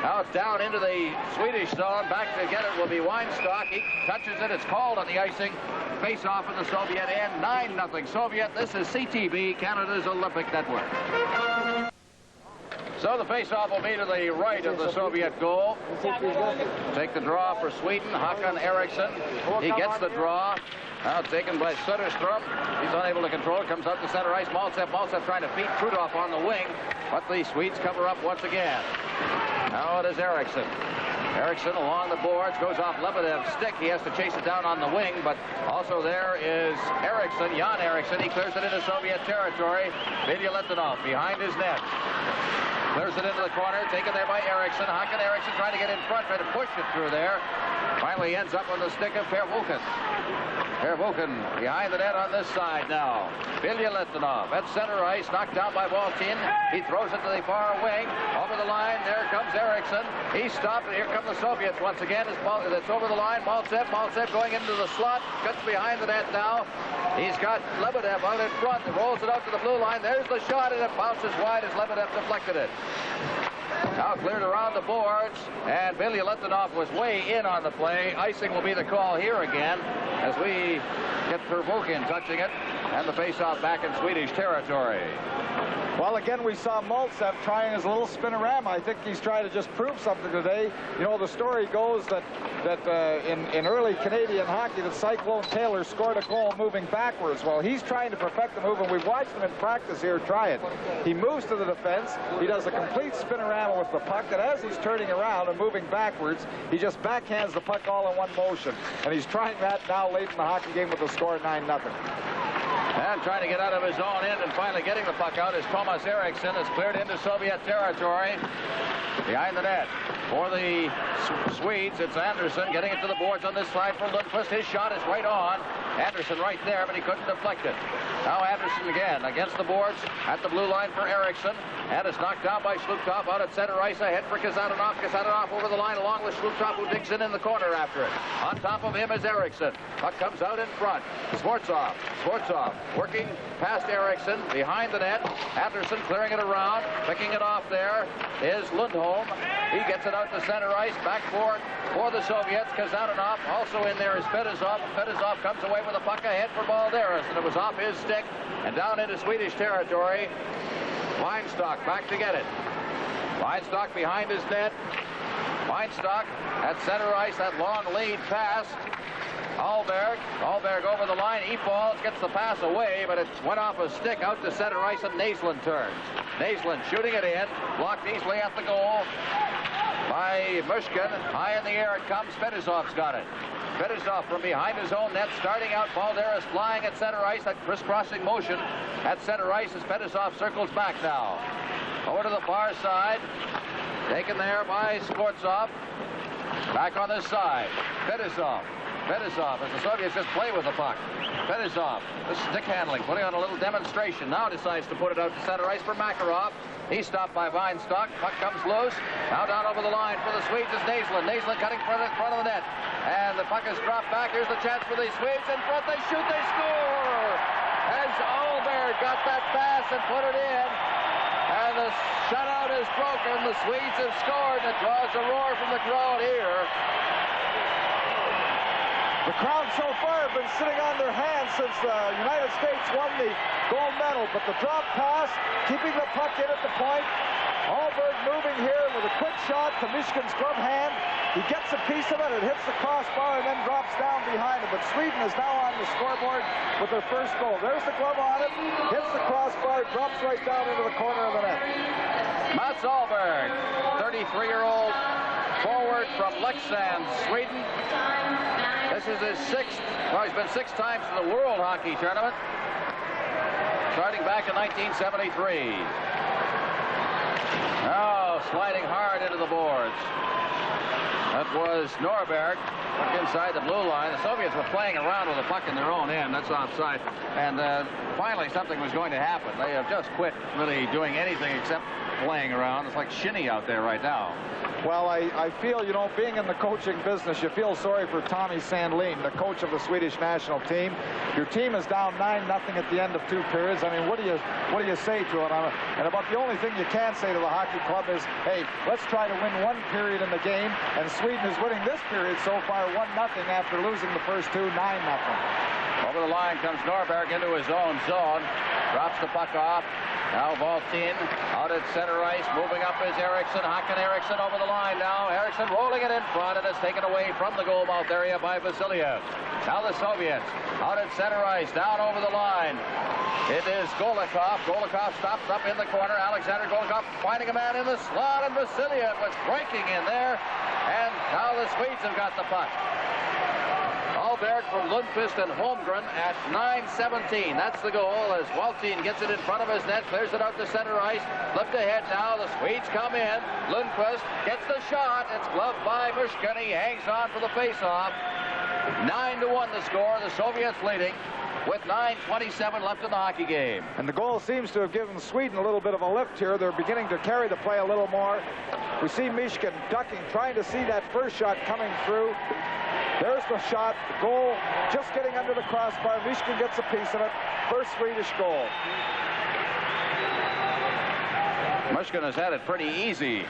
Now it's down into the Swedish zone. Back to get it will be Weinstock. He touches it. It's called on the icing. Face-off in the Soviet end. 9-0 Soviet. This is CTV, Canada's Olympic Network. So the face-off will be to the right of the Soviet goal. Take the draw for Sweden. Х.Эриксson. He gets the draw. Now taken by Söderström. He's unable to control it. Comes out to center ice. Mальцев trying to beat Trudov on the wing. But the Swedes cover up once again. Now it is Eriksson. Eriksson along the boards, goes off Lebedev's stick. He has to chase it down on the wing, but also there is Eriksson, Ya.Эриксson. He clears it into Soviet territory. Vilja-Letonov behind his net. Clears it into the corner, taken there by Eriksson. Х.Эриксson trying to get in front, trying to push it through there. Finally ends up on the stick of Pervulkin. Pervulkin behind the net on this side now. Vilja-Letonov at center ice, knocked down by Waltin. He throws it to the far wing. Over the line, there comes Eriksson. He stopped, and here come the Soviets once again. It's over the line. Mальцев going into the slot. Cuts behind the net now. He's got Lebedev out in front. He rolls it out to the blue line. There's the shot, and it bounces wide as Lebedev deflected it. Now cleared around the boards, and Vilja-Letonov was way in on the play. Icing will be the call here again as we get Pervulkin touching it, and the face-off back in Swedish territory. Well, again, we saw Mальцев trying his little spinorama. I think he's trying to just prove something today. You know, the story goes that in early Canadian hockey, that Cyclone Taylor scored a goal moving backwards. Well, he's trying to perfect the move, and we've watched him in practice here try it. He moves to the defense. He does a complete spinorama with the puck, and as he's turning around and moving backwards, he just backhands the puck all in one motion. And he's trying that now late in the hockey game with the score 9-0. And trying to get out of his own end and finally getting the puck out is Т.Эриксson. It's cleared into Soviet territory. Behind the net for the Swedes, it's Andersson getting it to the boards on this side for Lundqvist. His shot is right on. Andersson right there, but he couldn't deflect it. Now Andersson again against the boards at the blue line for Eriksson. And it's knocked down by Slukov out at center ice ahead for Kazanov. Kazanov over the line along with Slukov, who digs in the corner after it. On top of him is Eriksson. Puck comes out in front. Svortsov working past Eriksson behind the net. Andersson clearing it around. Picking it off there is Lundholm. He gets it out to center ice. Back for the Soviets. Kazanov also in there is Fettisov. Fettisov comes away with a puck ahead for Balderas, and it was off his stick and down into Swedish territory. Weinstock back to get it. Weinstock behind his net. Weinstock at center ice, that long lead pass. Alberg over the line. He falls, gets the pass away, but it went off a stick out to center ice, and Naslund turns. Naslund shooting it in, blocked easily at the goal by Mышkин. High in the air it comes. Fetisov's got it. Fettisov from behind his own net, starting out. Balderas flying at center ice, that crisscrossing motion at center ice as Fettisov circles back now. Over to the far side, taken there by Skvortsov. Back on this side, Fettisov as the Soviets just play with the puck. Fettisov, the stick handling, putting on a little demonstration. Now decides to put it out to center ice for Makarov. He's stopped by Weinstock. Puck comes loose. Now down over the line for the Swedes is Naslund. Naslund cutting front of the net. And the puck is dropped back. Here's the chance for the Swedes. In front, they shoot, they score! As Alberg got that pass and put it in. And the shutout is broken. The Swedes have scored. And it draws a roar from the crowd here. The crowd so far have been sitting on their hands since the United States won the gold medal, but the drop pass, keeping the puck in at the point. Alberg moving here with a quick shot to Mishkin's glove hand. He gets a piece of it, it hits the crossbar and then drops down behind him. But Sweden is now on the scoreboard with their first goal. There's the glove on it, hits the crossbar, drops right down into the corner of the net. Mats Alberg, 33-year-old forward from Leksand, Sweden. This is his sixth, well, he's been 6 times to the World Hockey Tournament, starting back in 1973. Now sliding hard into the boards. That was Norberg inside the blue line. The Soviets were playing around with the puck in their own end. That's offside. And finally something was going to happen. They have just quit really doing anything except playing around. It's like shinny out there right now. Well, I feel, you know, being in the coaching business, you feel sorry for Tommy Sandlin, the coach of the Swedish national team. Your team is down 9-0 at the end of 2 periods. I mean, what do you say to it? And about the only thing you can say to the hockey club is, hey, let's try to win 1 period in the game. And Sweden is winning this period so far 1-0 after losing the first 2, 9-0. Over the line comes Norberg into his own zone. Drops the puck off. Now Valtin out at center ice. Moving up is Eriksson. Х.Эриксson over the line now. Eriksson rolling it in front, and it's taken away from the goal mouth area by Vasilev. Now the Soviets out at center ice. Down over the line. It is Golikov. Golikov stops up in the corner. Alexander Golikov finding a man in the slot, and Vasilev was breaking in there. And now the Swedes have got the puck. Alberg from Lundqvist and Holmgren at 9:17. That's the goal as Valtin gets it in front of his net, clears it out to center ice. Flipped ahead now. The Swedes come in. Lundqvist gets the shot. It's gloved by Mышkin. He hangs on for the faceoff. 9-1 the score. The Soviets leading with 9:27 left in the hockey game. And the goal seems to have given Sweden a little bit of a lift here. They're beginning to carry the play a little more. We see Mышkin ducking, trying to see that first shot coming through. There's the shot. The goal just getting under the crossbar. Mышkin gets a piece of it. First Swedish goal. Mышkin has had it pretty easy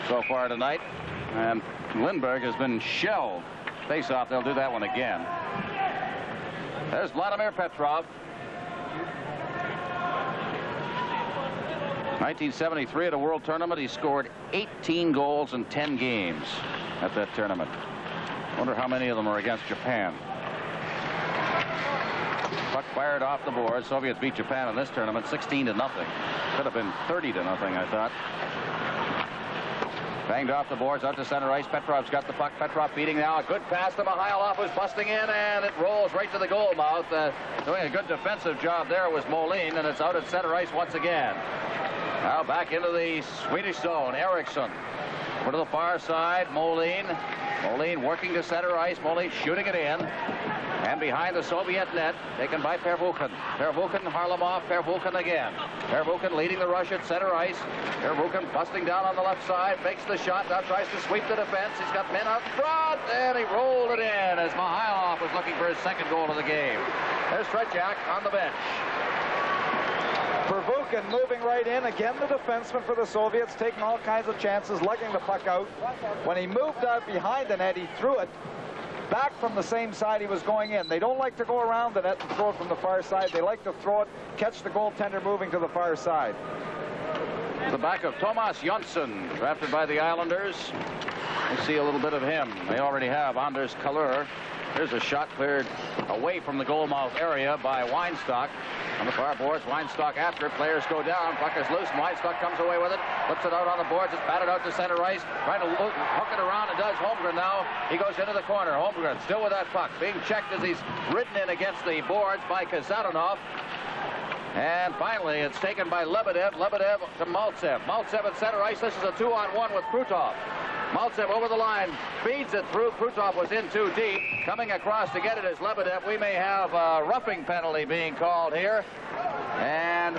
so far tonight. And Lindberg has been shelled. Face off, they'll do that one again. There's Vladimir Petrov. 1973 at a World Tournament, he scored 18 goals in 10 games at that tournament. Wonder how many of them are against Japan. Puck fired off the board. Soviets beat Japan in this tournament 16-0. Could have been 30-0, I thought. Banged off the boards out to center ice. Petrov's got the puck. Petrov feeding now. A good pass to Mikhailov, who's busting in, and it rolls right to the goal mouth. Doing a good defensive job there was Molin, and it's out at center ice once again. Now back into the Swedish zone. Eriksson over to the far side. Molin working to center ice. Molin shooting it in. And behind the Soviet net, taken by Pervukin. Pervukin, Harlamov, Pervukin again. Pervukin leading the rush at center ice. Pervukin busting down on the left side, makes the shot, now tries to sweep the defense. He's got men out front, and he rolled it in as Mikhailov was looking for his second goal of the game. There's Tretiak on the bench. Pervukin moving right in. Again, the defenseman for the Soviets taking all kinds of chances, lugging the puck out. When he moved out behind the net, he threw it back from the same side he was going in. They don't like to go around the net and throw it from the far side. They like to throw it, catch the goaltender moving to the far side. The back of Tomas Jonsson, drafted by the Islanders. We'll see a little bit of him. They already have Anders Kalur. Here's a shot cleared away from the goal mouth area by Weinstock. On the far boards, Weinstock after it. Players go down. Puck is loose. Weinstock comes away with it. Puts it out on the boards. It's batted out to center ice. Trying to hook it around, and does Holmgren now. He goes into the corner. Holmgren still with that puck. Being checked as he's ridden in against the boards by Kazanov. And finally, it's taken by Lebedev. Lebedev to Mальцев. Mальцев at center ice. This is a 2-on-1 with Krutov. Mальцев over the line, feeds it through. Krutov was in too deep. Coming across to get it is Lebedev. We may have a roughing penalty being called here. And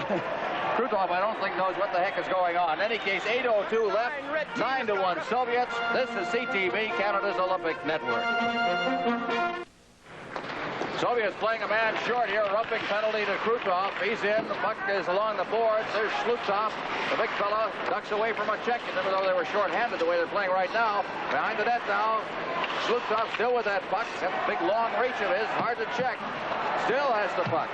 Krutov, I don't think, knows what the heck is going on. In any case, 8:02 left, 9-1 Soviets. This is CTV, Canada's Olympic Network. Soviets playing a man short here. Roughing penalty to Krutov. He's in. The puck is along the boards. There's Slutov. The big fella ducks away from a check. Even though they were short-handed the way they're playing right now. Behind the net now. Slutov still with that puck. That big long reach of his. Hard to check. Still has the puck.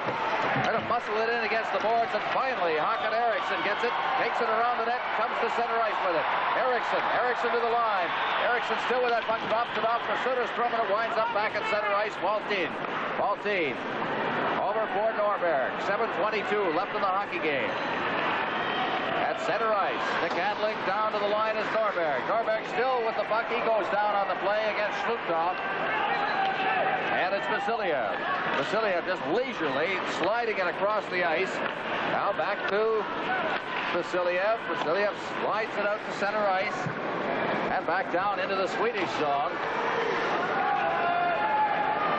Trying to muscle it in against the boards. And finally, Х.Эриксson gets it. Takes it around the net. Comes to center ice with it. Eriksson to the line. Eriksson still with that puck. Drops it off for Söderström, and it winds up back at center ice. Valtin over for Norberg. 7:22 left in the hockey game. At center ice, stick handling down to the line is Norberg. Norberg still with the puck. He goes down on the play against Slutov. And it's Vasilev. Vasilev just leisurely sliding it across the ice. Now back to Vasilev. Vasilev slides it out to center ice. And back down into the Swedish zone.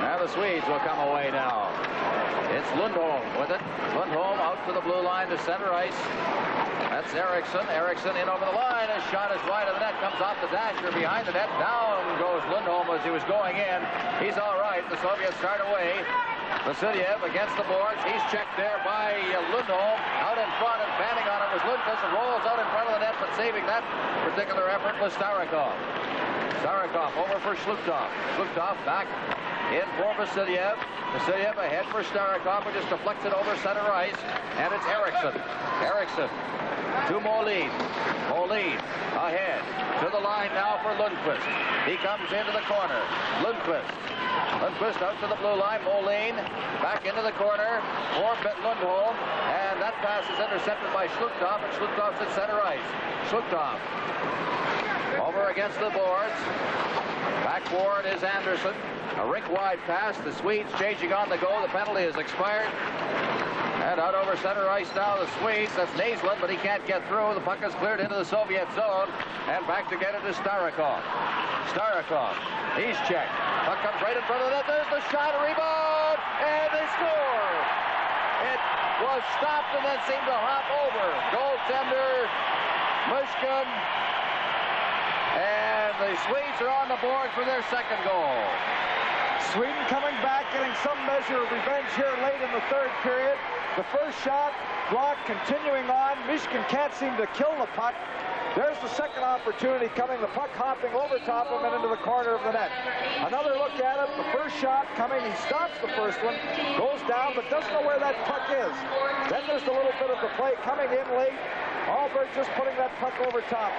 Now the Swedes will come away now. It's Lundholm with it. Lundholm out to the blue line to center ice. That's Eriksson. Eriksson in over the line. His shot is wide of the net. Comes off the dasher behind the net. Down goes Lundholm as he was going in. He's all right. The Soviets start away. Vasilev against the boards. He's checked there by Lundholm. Out in front and banding on it was Lundqvist, and rolls out in front of the net, but saving that particular effort was Starikov. Starikov over for Shlutov. Shlutov back in for Vasilev. Vasilev ahead for Starikov, who just deflects it over center ice. And it's Eriksson. Eriksson to Molin. Molin ahead to the line now for Lundqvist. He comes into the corner. Lundqvist. Lundqvist out to the blue line. Molin back into the corner for Lundholm. And that pass is intercepted by Shlutov, and Shlutov's at center ice. Shlutov over against the boards. Backward is Anderson. A rink-wide pass. The Swedes changing on the go. The penalty has expired. And out over center ice now, the Swedes. That's Naisland, but he can't get through. The puck is cleared into the Soviet zone. And back to get it is Starikov. Starikov. He's checked. Puck comes right in front of the net. There's the shot, a rebound, and they score. It was stopped and then seemed to hop over. Goaltender Mышkин. And the Swedes are on the board for their second goal. Sweden coming back, getting some measure of revenge here late in the third period. The first shot blocked, continuing on. Mышkин can't seem to kill the puck. There's the second opportunity coming. The puck hopping over top of him and into the corner of the net. Another look at it. The first shot coming. He stops the first one, goes down, but doesn't know where that puck is. Then there's a little bit of the play coming in late. Alberg just putting that puck over top.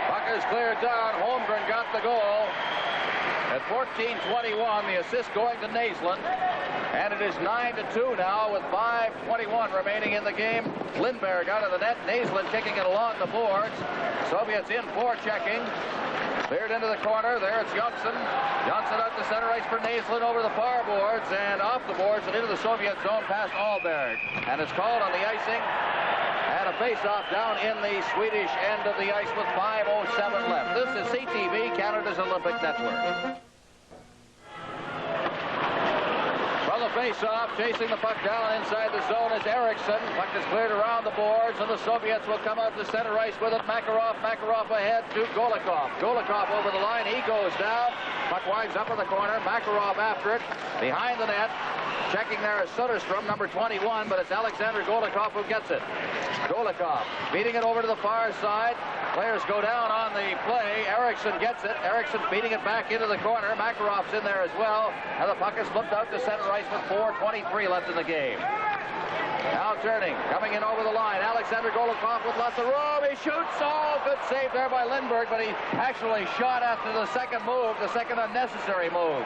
Puck is cleared down. Holmgren got the goal. At 14:21, the assist going to Naisland. And it is 9-2 now with 5:21 remaining in the game. Lindberg out of the net. Naisland kicking it along the boards. Soviets in for checking. Cleared into the corner. There it's Johnson. Johnson out to center ice for Naisland over the far boards and off the boards and into the Soviet zone past Alberg. And it's called on the icing. And a face-off down in the Swedish end of the ice with 5:07 left. This is CTV, Canada's Olympic Network. From the face-off, chasing the puck down inside the zone is Eriksson. Puck is cleared around the boards, and the Soviets will come out to center ice with it. Makarov ahead to Golikov. Golikov over the line. He goes down. Puck winds up in the corner. Makarov after it. Behind the net. Checking there is Soderstrom, number 21, but it's Alexander Golikov who gets it. Golikov beating it over to the far side. Players go down on the play. Eriksson gets it. Eriksson beating it back into the corner. Makarov's in there as well. And the puck is flipped out to center ice with 4:23 left in the game. Now turning, coming in over the line. Alexander Golikov with lots of room. He shoots. Oh, good save there by Lindberg, but he actually shot after the second move, the second unnecessary move.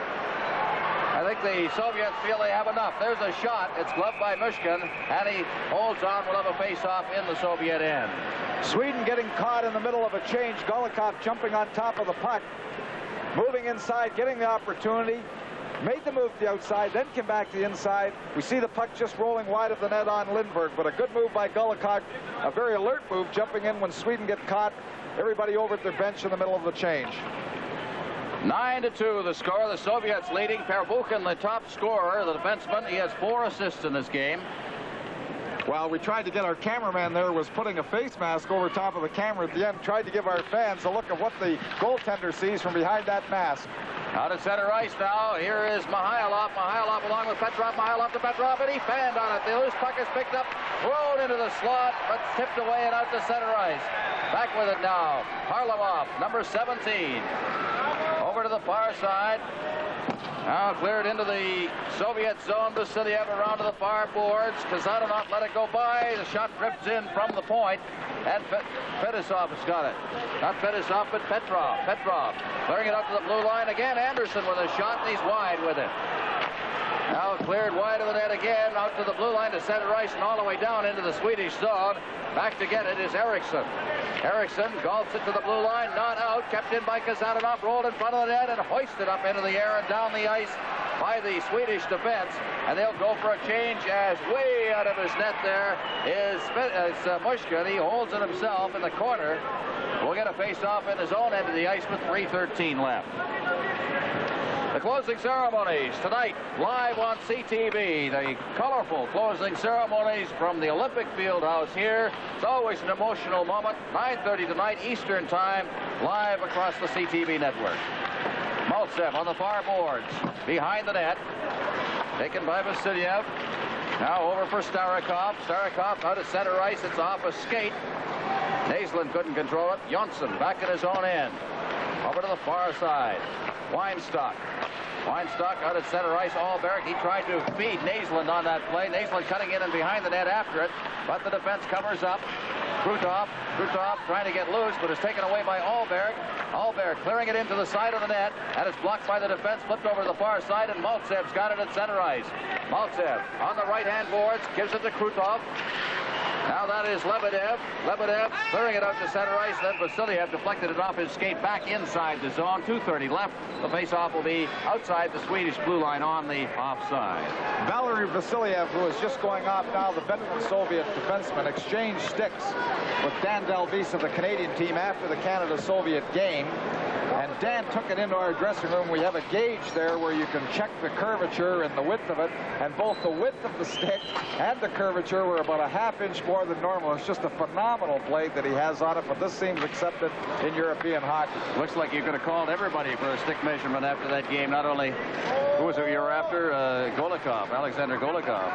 I think the Soviets feel they have enough. There's a shot. It's gloved by Mышkин, and he holds on. We'll have a face-off in the Soviet end. Sweden getting caught in the middle of a change. Golikov jumping on top of the puck. Moving inside, getting the opportunity. Made the move to the outside, then came back to the inside. We see the puck just rolling wide of the net on Lindberg, but a good move by Golikov. A very alert move, jumping in when Sweden get caught. Everybody over at their bench in the middle of the change. 9-2 the score. The Soviets leading. Perbukin, the top scorer, the defenseman. He has 4 assists in this game. Well, we tried to get our cameraman there, was putting a face mask over top of the camera at the end, tried to give our fans a look at what the goaltender sees from behind that mask. Out at center ice now. Here is Mihailov. Mihailov along with Petrov. Mihailov to Petrov, and he fanned on it. The loose puck is picked up, thrown into the slot, but tipped away and out to center ice. Back with it now. Harlamov, number 17. Over to the far side. Now cleared into the Soviet zone. Vasilev around to the far boards. Kazanov let it go by. The shot drifts in from the point. And Fettisov has got it. Not Fettisov, but Petrov. Petrov clearing it up to the blue line again. Anderson with a shot, and he's wide with it. Now cleared wide of the net again, out to the blue line to center ice and all the way down into the Swedish zone. Back to get it is Eriksson. Eriksson golfs it to the blue line, not out, kept in by Kazanov, rolled in front of the net and hoisted up into the air and down the ice by the Swedish defense, and they'll go for a change as way out of his net there is Mышkин. He holds it himself in the corner. We'll get a face-off in his own end of the ice with 3:13 left. The closing ceremonies tonight, live on CTV. The colorful closing ceremonies from the Olympic Fieldhouse here. It's always an emotional moment. 9:30 tonight, Eastern Time, live across the CTV network. Mальцев on the far boards, behind the net, taken by Vasilev. Now over for Starikov. Starikov out at center ice. It's off a skate. Naslund couldn't control it. Jonsson back at his own end. Over to the far side. Weinstock out at center ice. Allberg, he tried to feed Naslund on that play. Naslund cutting in and behind the net after it, but the defense covers up. Krutov trying to get loose, but is taken away by Allberg. Allberg clearing it into the side of the net, and it's blocked by the defense, flipped over to the far side, and Mальцев's got it at center ice. Mальцев on the right-hand boards, gives it to Krutov. Now that is Lebedev. Lebedev clearing it out to center ice. Then Vasilev deflected it off his skate back inside the zone. 2:30 left. The face-off will be outside the Swedish blue line on the offside. Valery Vasilev, who is just going off now, the veteran Soviet defenseman, exchanged sticks with Dan Delvis of the Canadian team after the Canada-Soviet game. And Dan took it into our dressing room. We have a gauge there where you can check the curvature and the width of it. And both the width of the stick and the curvature were about a half-inch more than normal. It's just a phenomenal blade that he has on it, but this seems accepted in European hockey. Looks like you could have called everybody for a stick measurement after that game. Not only, who was it you were after? Golikov, Alexander Golikov.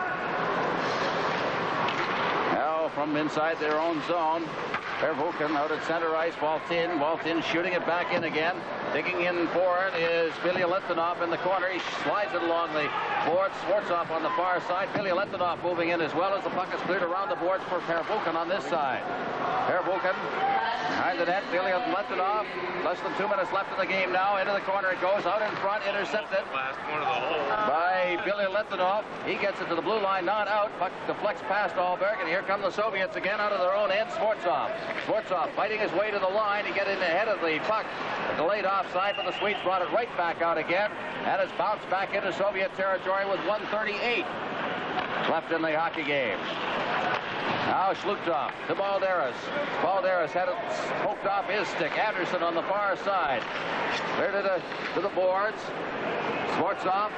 Now from inside their own zone, Verhoeken out at center ice. Waltin shooting it back in again. Digging in for it is Bilyaletdinov in the corner. He slides it along the boards. Schwartzhoff on the far side. Bilyaletdinov moving in as well as the puck is cleared around the boards for Verhoeken on this side. Verhoeken behind the net. Bilyaletdinov. Less than 2 minutes left in the game now. Into the corner it goes. Out in front. Intercepted by Bilyaletdinov. He gets it to the blue line. Not out. Puck deflects past Allberg. And here come the Soviets again out of their own end. Schwartzhoff fighting his way to the line. He gets in ahead of the puck. Delayed offside, but the Swedes brought it right back out again. And it's bounced back into Soviet territory with 1:38 left in the hockey game. Now Shlutov to Balderas. Balderas had it poked off his stick. Anderson on the far side. Cleared it to the boards. Schwartzhoff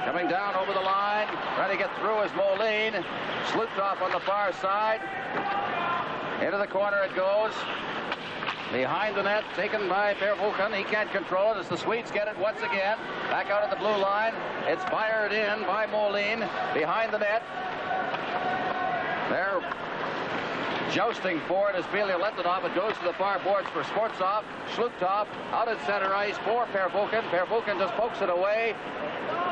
coming down over the line. Trying to get through is Moline. Shlutov on the far side. Into the corner it goes. Behind the net, taken by Verhoeken. He can't control it as the Swedes get it once again. Back out of the blue line. It's fired in by Moline. Behind the net. They're jousting for it as Bilyaletdinov. It goes to the far boards for Schwartzhoff. Shlutov out at center ice for Verhoeken. Verhoeken just pokes it away.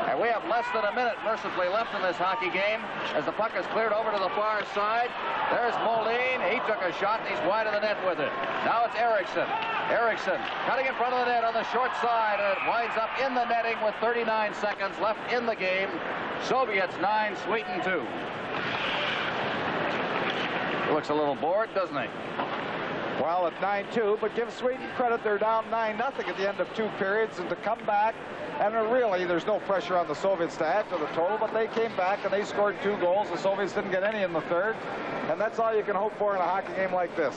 And we have less than a minute, mercifully, left in this hockey game as the puck is cleared over to the far side. There's Moline. He took a shot, and he's wide of the net with it. Now it's Eriksson. Eriksson cutting in front of the net on the short side, and it winds up in the netting with 39 seconds left in the game. Soviets 9, Sweden 2. He looks a little bored, doesn't he? Well, at 9-2, but give Sweden credit. They're down 9-0 at the end of 2 periods, and to come back, and really, there's no pressure on the Soviets to add to the total, but they came back and they scored 2 goals. The Soviets didn't get any in the third, and that's all you can hope for in a hockey game like this.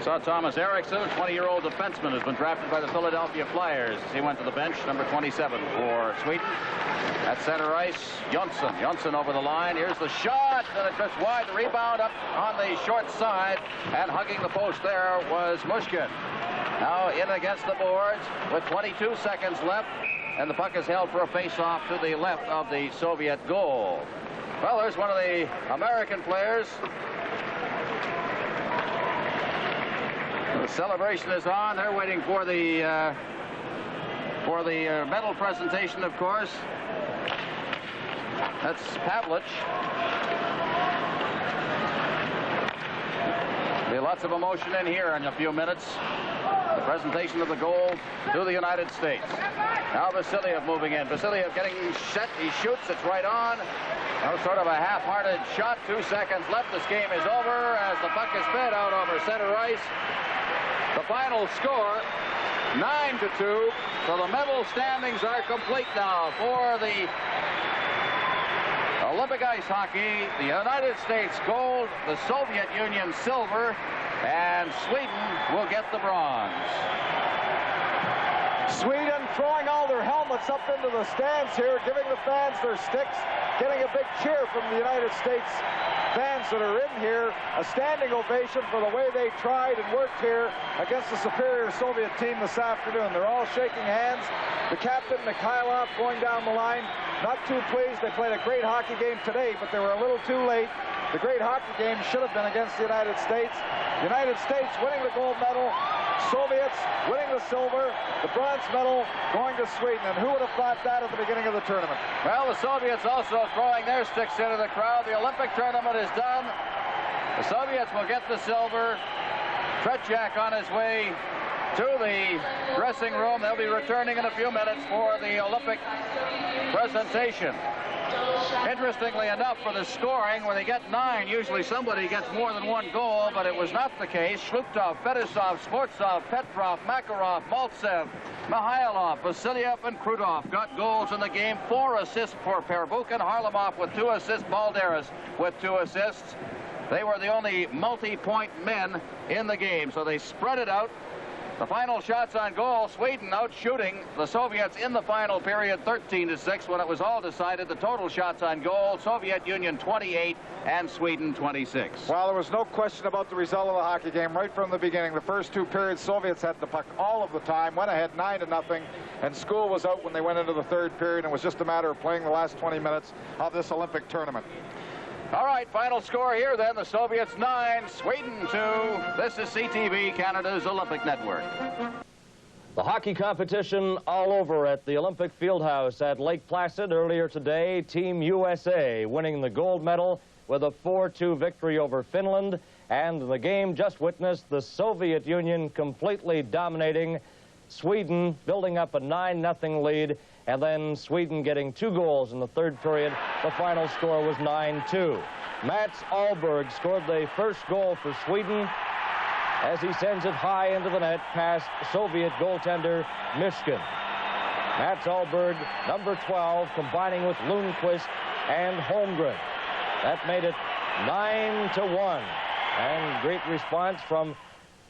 Saw Thomas Eriksson, a 20-year-old defenseman, has been drafted by the Philadelphia Flyers. He went to the bench, number 27 for Sweden. At center ice, Jonsson over the line. Here's the shot, and it drifts wide. The rebound up on the short side, and hugging the post there was Mышkин. Now in against the boards with 22 seconds left, and the puck is held for a face-off to the left of the Soviet goal. Well, there's one of the American players. The celebration is on. They're waiting for the medal presentation, of course. That's Pavlich. There'll be lots of emotion in here in a few minutes. The presentation of the goal to the United States. Now Vasilev moving in. Vasilev getting set. He shoots. It's right on. Now sort of a half-hearted shot. 2 seconds left. This game is over as the puck is fed out over center ice. The final score 9-2. So the medal standings are complete now for the Olympic ice hockey. The United States gold, the Soviet Union silver, and Sweden will get the bronze. Sweden throwing all their helmets up into the stands here, giving the fans their sticks, getting a big cheer from the United States fans that are in here. A standing ovation for the way they tried and worked here against the superior Soviet team this afternoon. They're all shaking hands. The captain, Mikhailov, going down the line, not too pleased. They played a great hockey game today, but they were a little too late. The great hockey game should have been against the United States. The United States winning the gold medal, Soviets winning the silver, the bronze medal going to Sweden. And who would have thought that at the beginning of the tournament? Well, the Soviets also throwing their sticks into the crowd. The Olympic tournament is done. The Soviets will get the silver. Tretiak on his way to the dressing room. They'll be returning in a few minutes for the Olympic presentation. Interestingly enough, for the scoring, when they get 9, usually somebody gets more than 1 goal, but it was not the case. Shluptov, Fetisov, Sportsov, Petrov, Makarov, Maltsev, Mihailov, Vasilyev, and Krutov got goals in the game. 4 assists for Perbukin, Harlamov with 2 assists, Balderas with 2 assists. They were the only multi-point men in the game, so they spread it out. The final shots on goal, Sweden out shooting the Soviets in the final period 13-6 when it was all decided. The total shots on goal, Soviet Union 28 and Sweden 26. Well, there was no question about the result of the hockey game right from the beginning. The first 2 periods, Soviets had the puck all of the time, went ahead 9-0, and school was out when they went into the 3rd period. And it was just a matter of playing the last 20 minutes of this Olympic tournament. All right, final score here then. The Soviets 9, Sweden 2. This is CTV, Canada's Olympic Network. The hockey competition all over at the Olympic Fieldhouse at Lake-Placid earlier today. Team USA winning the gold medal with a 4-2 victory over Finland. And the game just witnessed the Soviet Union completely dominating Sweden, building up a 9-0 lead. And then Sweden getting 2 goals in the 3rd period. The final score was 9-2. Mats Ahlberg scored the first goal for Sweden as he sends it high into the net past Soviet goaltender Mышkin. Mats Ahlberg, number 12, combining with Lundqvist and Holmgren. That made it 9-1. And great response from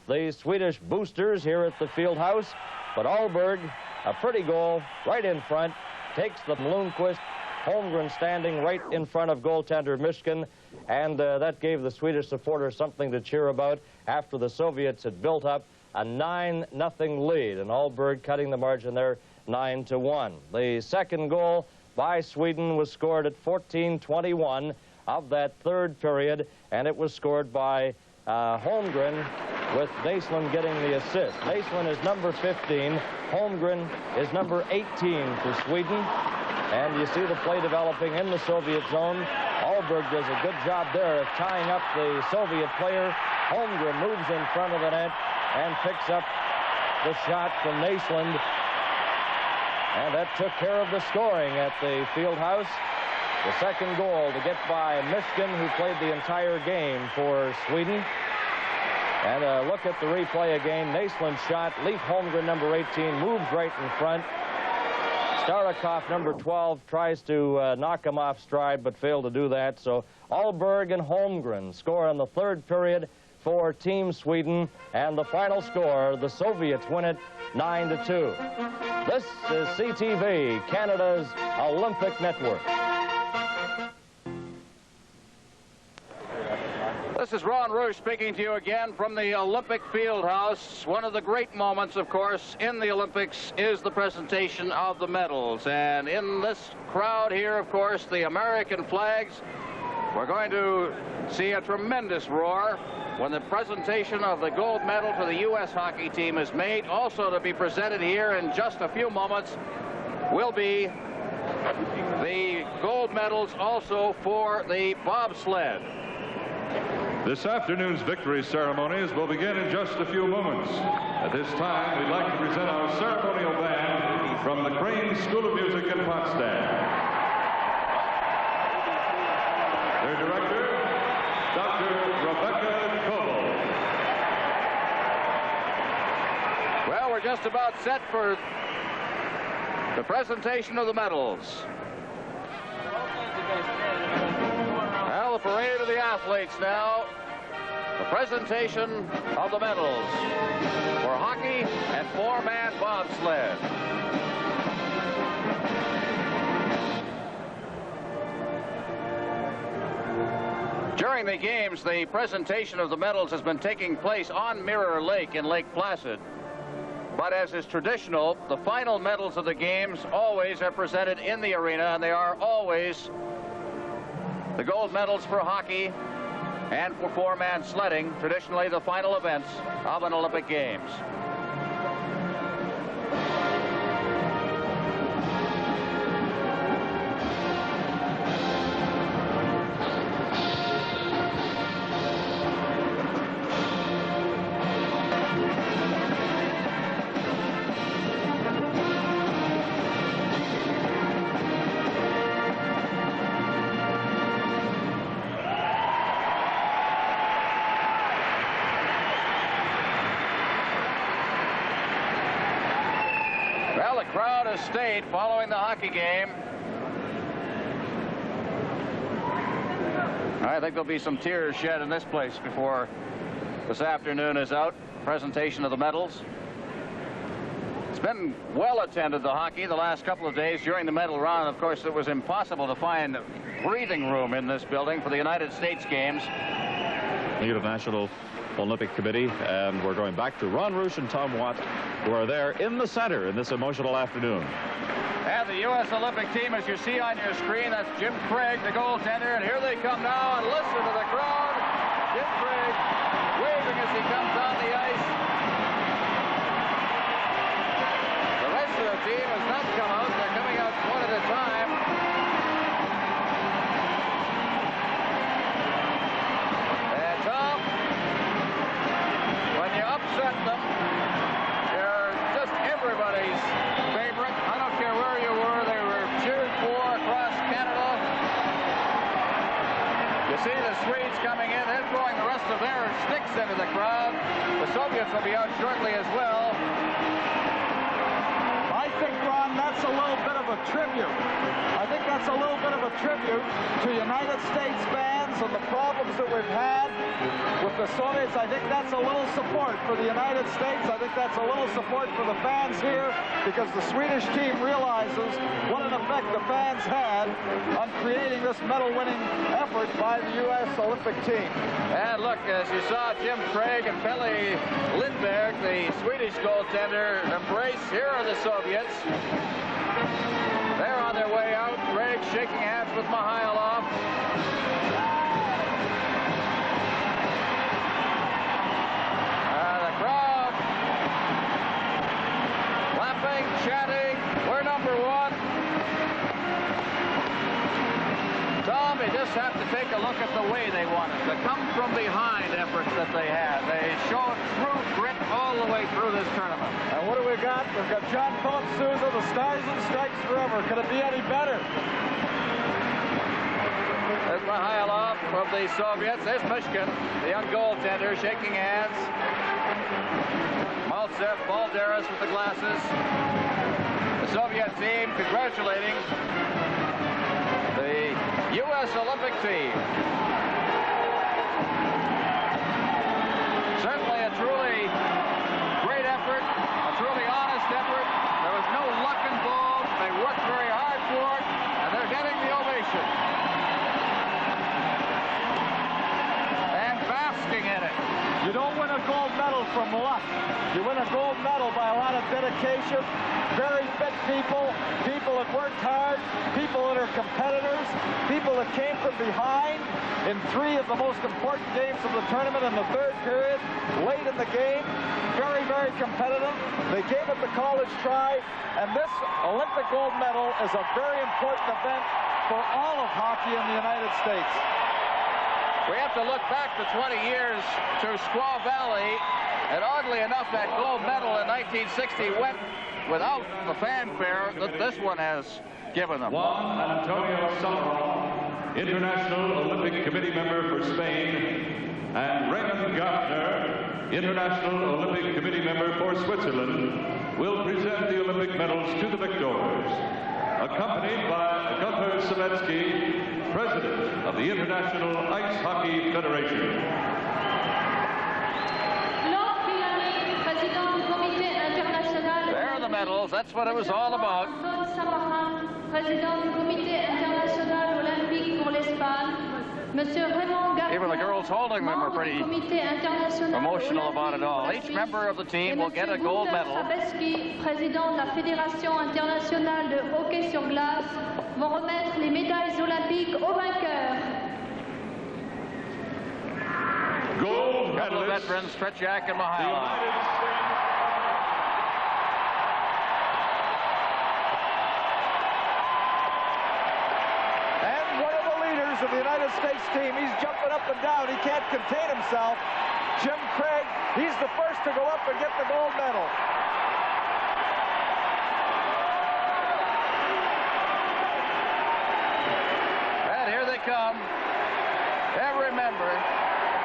the Swedish boosters here at the Fieldhouse. But Ahlberg, a pretty goal right in front, takes the Lundqvist. Holmgren standing right in front of goaltender Mышkin, and that gave the Swedish supporters something to cheer about after the Soviets had built up a 9-0 lead, and Ahlberg cutting the margin there 9-1. The second goal by Sweden was scored at 14:21 of that 3rd period, and it was scored by Holmgren, with Naslund getting the assist. Naslund is number 15. Holmgren is number 18 for Sweden. And you see the play developing in the Soviet zone. Ahlberg does a good job there of tying up the Soviet player. Holmgren moves in front of the net and picks up the shot from Naslund. And that took care of the scoring at the Fieldhouse. The second goal to get by Mышkin, who played the entire game for Sweden. And look at the replay again. Naslund's shot, Leif Holmgren, number 18, moves right in front. Starikov, number 12, tries to knock him off stride, but failed to do that. So Ahlberg and Holmgren score in the 3rd period for Team Sweden. And the final score, the Soviets win it 9-2. This is CTV, Canada's Olympic Network. This is Ron Rouge speaking to you again from the Olympic Fieldhouse. One of the great moments, of course, in the Olympics is the presentation of the medals. And in this crowd here, of course, the American flags. We're going to see a tremendous roar when the presentation of the gold medal to the U.S. hockey team is made. Also to be presented here in just a few moments will be the gold medals also for the bobsled. This afternoon's victory ceremonies will begin in just a few moments. At this time, we'd like to present our ceremonial band from the Crane School of Music in Potsdam. Their director, Dr. Rebecca Coble. Well, we're just about set for the presentation of the medals. Well, the parade of the athletes now. The presentation of the medals for hockey and four-man bobsled. During the games, the presentation of the medals has been taking place on Mirror Lake in Lake-Plăside. But as is traditional, the final medals of the games always are presented in the arena, and they are always the gold medals for hockey and for four-man sledding, traditionally the final events of an Olympic Games. Well, the crowd has stayed following the hockey game. I think there'll be some tears shed in this place before this afternoon is out. Presentation of the medals. It's been well attended, the hockey, the last couple of days during the medal run. Of course, it was impossible to find breathing room in this building for the United States Games. Need of National Olympic Committee, and we're going back to Ron Roosh and Tom Watt, who are there in the center in this emotional afternoon. And the U.S. Olympic team, as you see on your screen, that's Jim Craig, the goaltender, and here they come now, and listen to the crowd. Jim Craig waving as he comes on the ice. The rest of the team has not come out. They're coming out one at a time. And Tom, when you upset them, you're just everybody's favorite. I don't care where you were, they were cheered for across Canada. You see the Swedes coming in, they're throwing the rest of their sticks into the crowd. The Soviets will be out shortly as well. I think, Ron, that's a little bit of a tribute. I think that's a little bit of a tribute to United States fans and the problems that we've had with the Soviets. I think that's a little support for the United States. I think that's a little support for the fans here, because the Swedish team realizes what an effect the fans had on creating this medal-winning effort by the U.S. Olympic team. And look, as you saw Jim Craig and Pelle Lindberg, the Swedish goaltender, embrace. Here are the Soviets. They're on their way out. Craig shaking hands with Mikhailov. The crowd laughing, chanting, we're number one. Tom, you just have to take a look at the way they won it. The come-from-behind efforts that they had. They showed true grit all the way through this tournament. And what do we got? We've got John Philip Sousa, the Stars and Stripes forever. Could it be any better? There's Mikhailov from the Soviets. There's Mышkин, the young goaltender, shaking hands. Mальцев, Balderas with the glasses. The Soviet team congratulating the U.S. Olympic team. Certainly a truly great effort, a truly honest effort. There was no luck involved. They worked very hard for it, and they're getting the ovation. And basking in it. You don't win a gold medal from luck. You win a gold medal by a lot of dedication, very fit people, people that worked hard, people that are competitors, people that came from behind in 3 of the most important games of the tournament in the third period, late in the game, very, very competitive. They gave it the college try, and this Olympic gold medal is a very important event for all of hockey in the United States. We have to look back to 20 years to Squaw Valley, and oddly enough, that gold medal in 1960 went without the fanfare that this one has given them. Juan Antonio Samaranch, International Olympic Committee member for Spain, and Raymond Gartner, International Olympic Committee member for Switzerland, will present the Olympic medals to the victors, accompanied by Gunther Savetsky, President of the International Ice Hockey Federation. There are the medals. That's what it was all about. Even the girls holding them are pretty emotional about it all. Each member of the team will get a gold medal. Président de la Fédération internationale de hockey sur glace, vont remettre les médailles olympiques aux vainqueurs. Gold Couple of medalists, veterans, Stretchak and the Mihailov. United States. And one of the leaders of the United States team, he's jumping up and down. He can't contain himself. Jim Craig, he's the first to go up and get the gold medal. And here they come. Every member.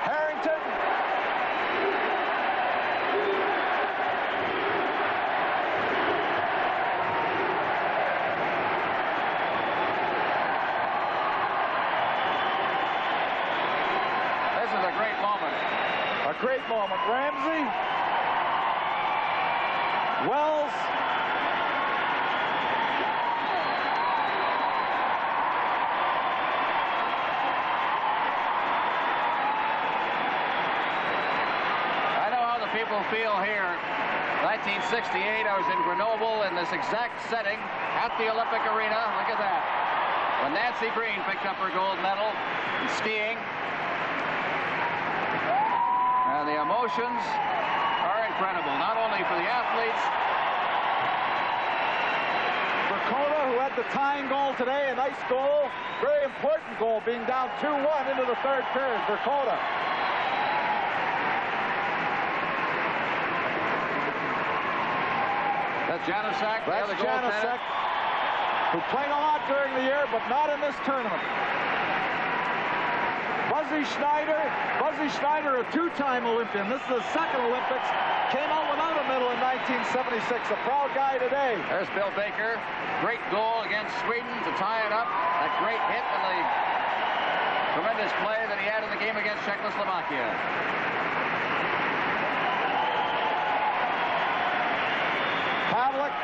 Harrington. This is a great moment. A great moment. Ramsey. Wells. I know how the people feel here. 1968, I was in Grenoble in this exact setting at the Olympic Arena. Look at that. When Nancy Green picked up her gold medal in skiing. And the emotions are incredible, not only for the athletes. Vercoda, who had the tying goal today, a nice goal. Very important goal, being down 2-1 into the third period. Vercoda. That's Janusek. That's the other goaltender. Janusek, who played a lot during the year, but not in this tournament. Buzzy Schneider, a two-time Olympian. This is the second Olympics. Came out without a medal in 1976. A proud guy today. There's Bill Baker. Great goal against Sweden to tie it up. That great hit and the tremendous play that he had in the game against Czechoslovakia. Pavlik.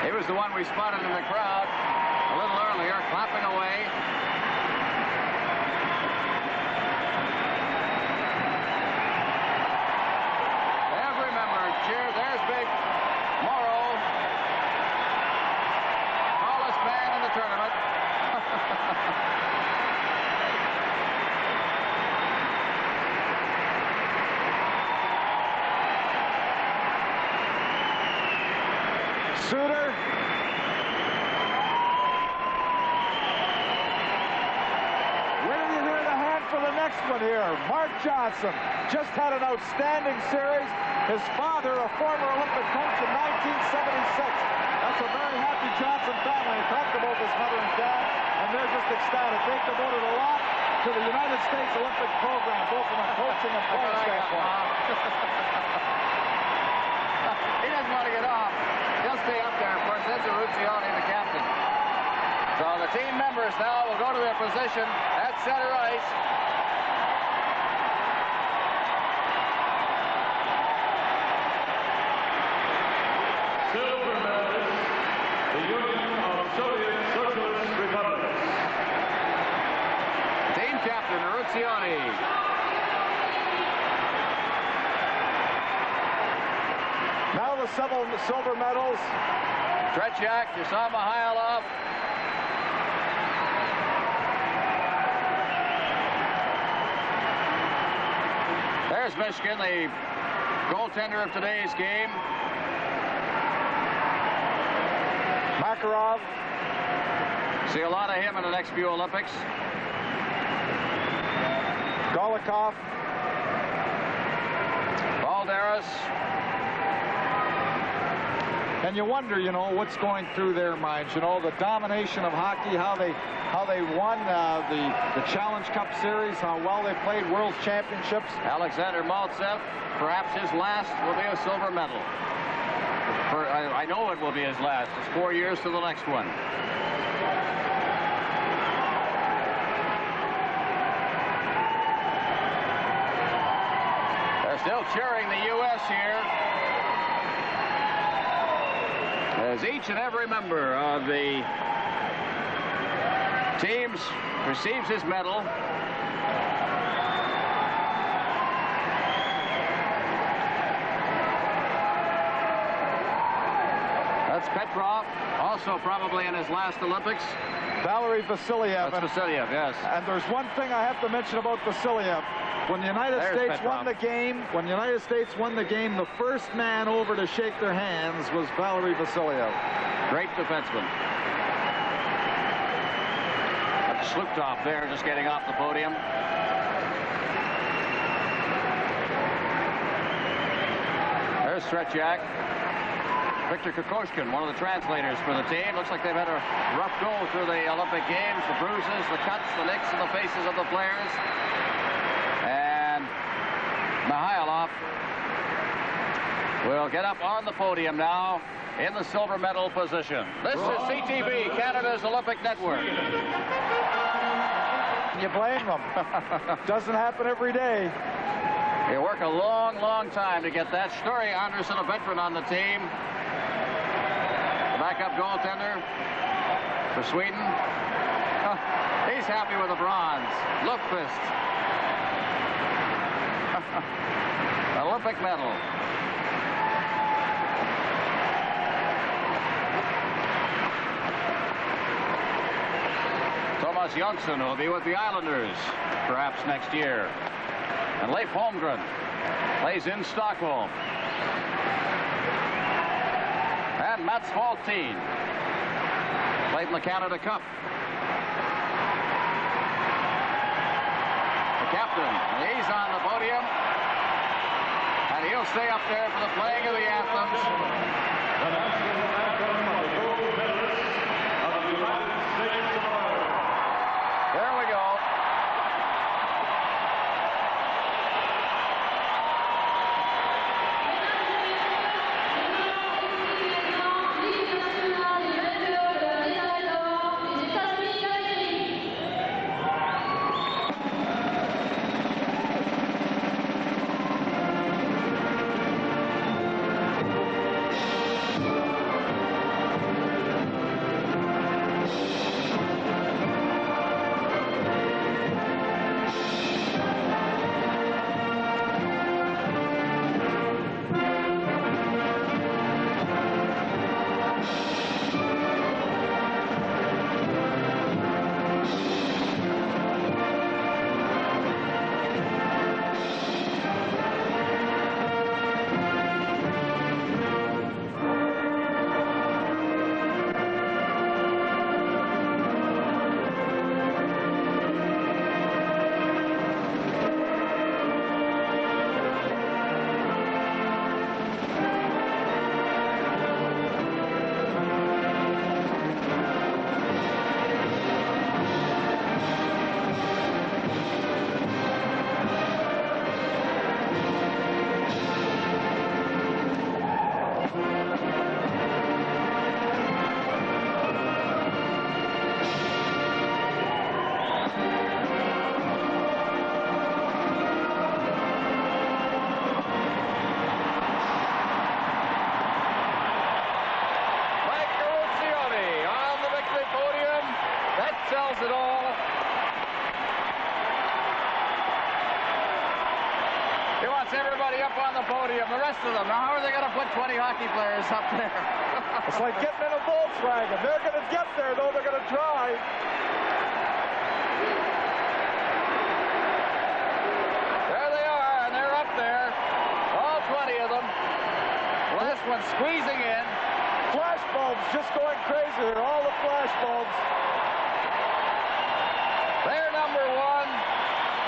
He was the one we spotted in the crowd a little earlier, clapping away. Every member cheered. There's Big Morrow, tallest man in the tournament. Suter. Where do you hear the hand for the next one here? Mark Johnson just had an outstanding series. His father, a former Olympic coach in 1976. That's a very happy Johnson family. He talked about his mother and dad, and they're just ecstatic. They've devoted a lot to the United States Olympic program, both from a coaching and playing standpoint. He doesn't want to get off. He'll stay up there, of course. That's Rouzioni, the captain. So the team members now will go to their position at center ice. Silver medalist, the Union of Soviet Socialist Republics. Team captain, Rouzioni. Now the silver medals. Stretchak, Mihailov. There's Mышkin, the goaltender of today's game. Makarov. See a lot of him in the next few Olympics. Golikov. Balderas. And you wonder, you know, what's going through their minds. You know, the domination of hockey, how they won the Challenge Cup Series, how well they played World Championships. Alexander Mальцев, perhaps his last will be a silver medal. I know it will be his last. It's 4 years to the next one. They're still cheering the U.S. here, as each and every member of the teams receives his medal. That's Petrov, also probably in his last Olympics. Valery Vasilyev. That's Vasilyev, yes. And there's one thing I have to mention about Vasilyev. When the United States won the game, the first man over to shake their hands was Valery Vasilyev. Great defenseman. Sluptov there, just getting off the podium. There's Stretchak. Victor Kokoshkin, one of the translators for the team. Looks like they've had a rough go through the Olympic Games. The bruises, the cuts, the nicks in the faces of the players. And Mihailov will get up on the podium now in the silver medal position. This is CTV, Canada's Olympic Network. You blame them. Doesn't happen every day. You work a long, long time to get that. Sture Anderson, a veteran on the team. The backup goaltender for Sweden. He's happy with the bronze. Lundqvist. Olympic medal. Thomas Jonsson will be with the Islanders perhaps next year. And Leif Holmgren plays in Stockholm. And Mats Hultin played in the Canada Cup. The captain, he's on the podium. And he'll stay up there for the playing of the anthems. The national anthem of the gold medalists of the United States of America. There we go. Everybody up on the podium, the rest of them. Now, how are they going to put 20 hockey players up there? It's like getting in a Volkswagen. They're going to get there, though. They're going to try. There they are, and they're up there. All 20 of them. The last one squeezing in. Flash bulbs just going crazy here. All the flash bulbs. They're number one.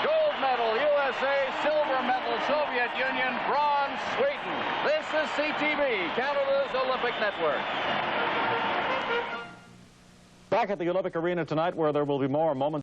Gold medal, USA. Silver medal, Soviet Union. Bronze, Sweden. This is CTV, Canada's Olympic Network. Back at the Olympic Arena tonight, where there will be more moments.